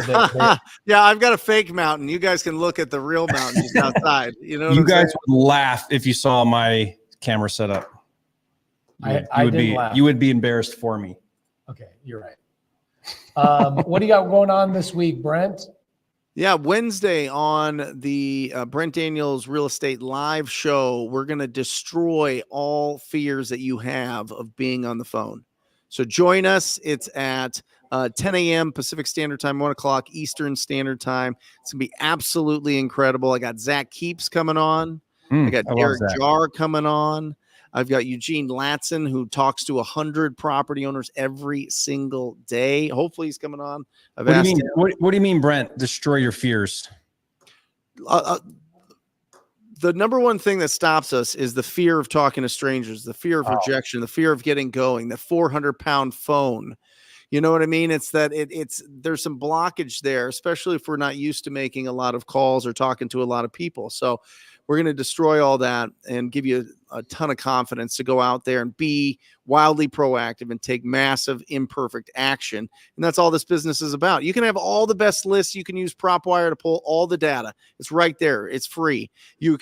Yeah, I've got a fake mountain. You guys can look at the real mountain just outside. You know, what You I'm guys saying? would laugh if you saw my camera setup. I didn't laugh. You would be embarrassed for me. Okay, you're right. What do you got going on this week, Brent? Yeah, Wednesday on the Brent Daniels Real Estate Live show, we're going to destroy all fears that you have of being on the phone. So join us. It's at 10 a.m. Pacific Standard Time, 1 o'clock Eastern Standard Time. It's going to be absolutely incredible. I got Zach Keeps coming on. I got Derek Jarr coming on. I've got Eugene Latson, who talks to 100 property owners every single day. Hopefully he's coming on. What do you mean, Brent? Destroy your fears. The number one thing that stops us is the fear of talking to strangers, the fear of rejection, the fear of getting going, the 400-pound phone. You know what I mean? It's that there's some blockage there, especially if we're not used to making a lot of calls or talking to a lot of people. So we're going to destroy all that and give you a ton of confidence to go out there and be wildly proactive and take massive imperfect action. And that's all this business is about. You can have all the best lists. You can use PropWire to pull all the data. It's right there. It's free. You're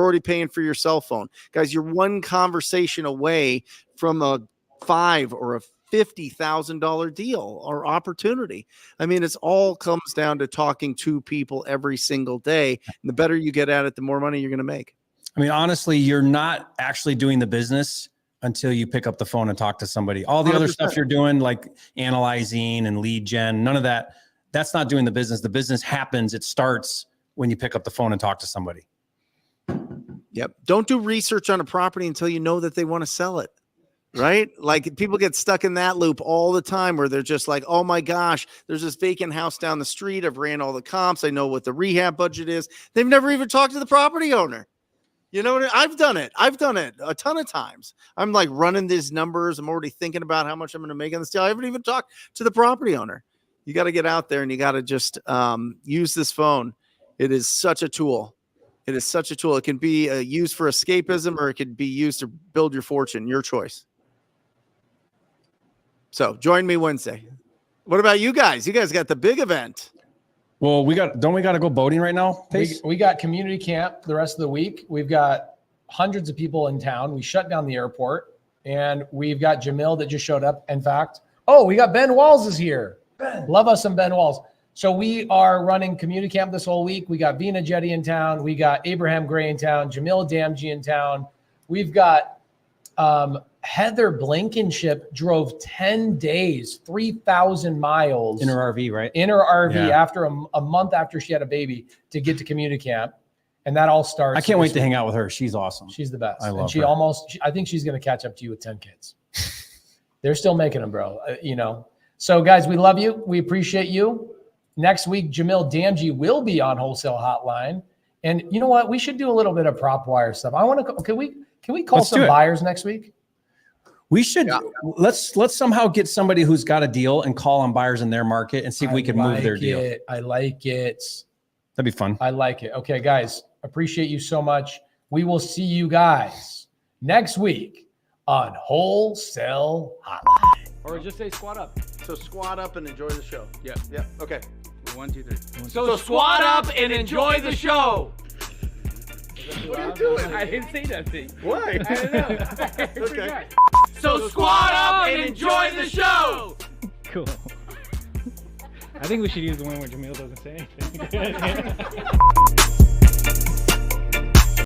already paying for your cell phone. Guys, you're one conversation away from a $5,000 or a $50,000 deal or opportunity. I mean, it's all comes down to talking to people every single day. And the better you get at it, the more money you're going to make. I mean, honestly, you're not actually doing the business until you pick up the phone and talk to somebody. All the 100%. Other stuff you're doing, like analyzing and lead gen, none of that, that's not doing the business. The business happens. It starts when you pick up the phone and talk to somebody. Yep. Don't do research on a property until you know that they want to sell it. Right? Like people get stuck in that loop all the time where they're just like, oh my gosh, there's this vacant house down the street. I've ran all the comps. I know what the rehab budget is. They've never even talked to the property owner. You know what I mean? I've done it a ton of times. I'm like running these numbers. I'm already thinking about how much I'm going to make on this deal. I haven't even talked to the property owner. You got to get out there and you got to just use this phone. It is such a tool. It is such a tool. It can be used for escapism or it could be used to build your fortune. Your choice. So join me Wednesday. What about you guys? You guys got the big event. Well, don't we got to go boating right now? We got community camp the rest of the week. We've got hundreds of people in town. We shut down the airport and we've got Jamil that just showed up. In fact, we got Ben Walls is here. Love us some Ben Walls. So we are running community camp this whole week. We got Vina Jetty in town. We got Abraham Gray in town, Jamil Damji in town. We've got Heather Blankenship drove 10 days, 3,000 miles. In her RV, right? In her RV after a month after she had a baby to get to community camp. And that all starts. I can't wait to hang out with her. She's awesome. She's the best. I love and she her. I think she's going to catch up to you with 10 kids. They're still making them, bro. So guys, we love you. We appreciate you. Next week, Jamil Damji will be on Wholesale Hotline. And you know what? We should do a little bit of PropWire stuff. Can we call some buyers next week? We should let's somehow get somebody who's got a deal and call on buyers in their market and see if we can move their deal. I like it. That'd be fun. I like it. Okay, guys, appreciate you so much. We will see you guys next week on Wholesale Hotline. Or just say squat up. So squat up and enjoy the show. Yeah. Yeah. Okay. 1, 2, 3. So squat up and enjoy the show. What are you doing? I didn't say nothing. Why? I don't know. Okay. So squat up and enjoy the show. Cool. I think we should use the one where Jamil doesn't say anything.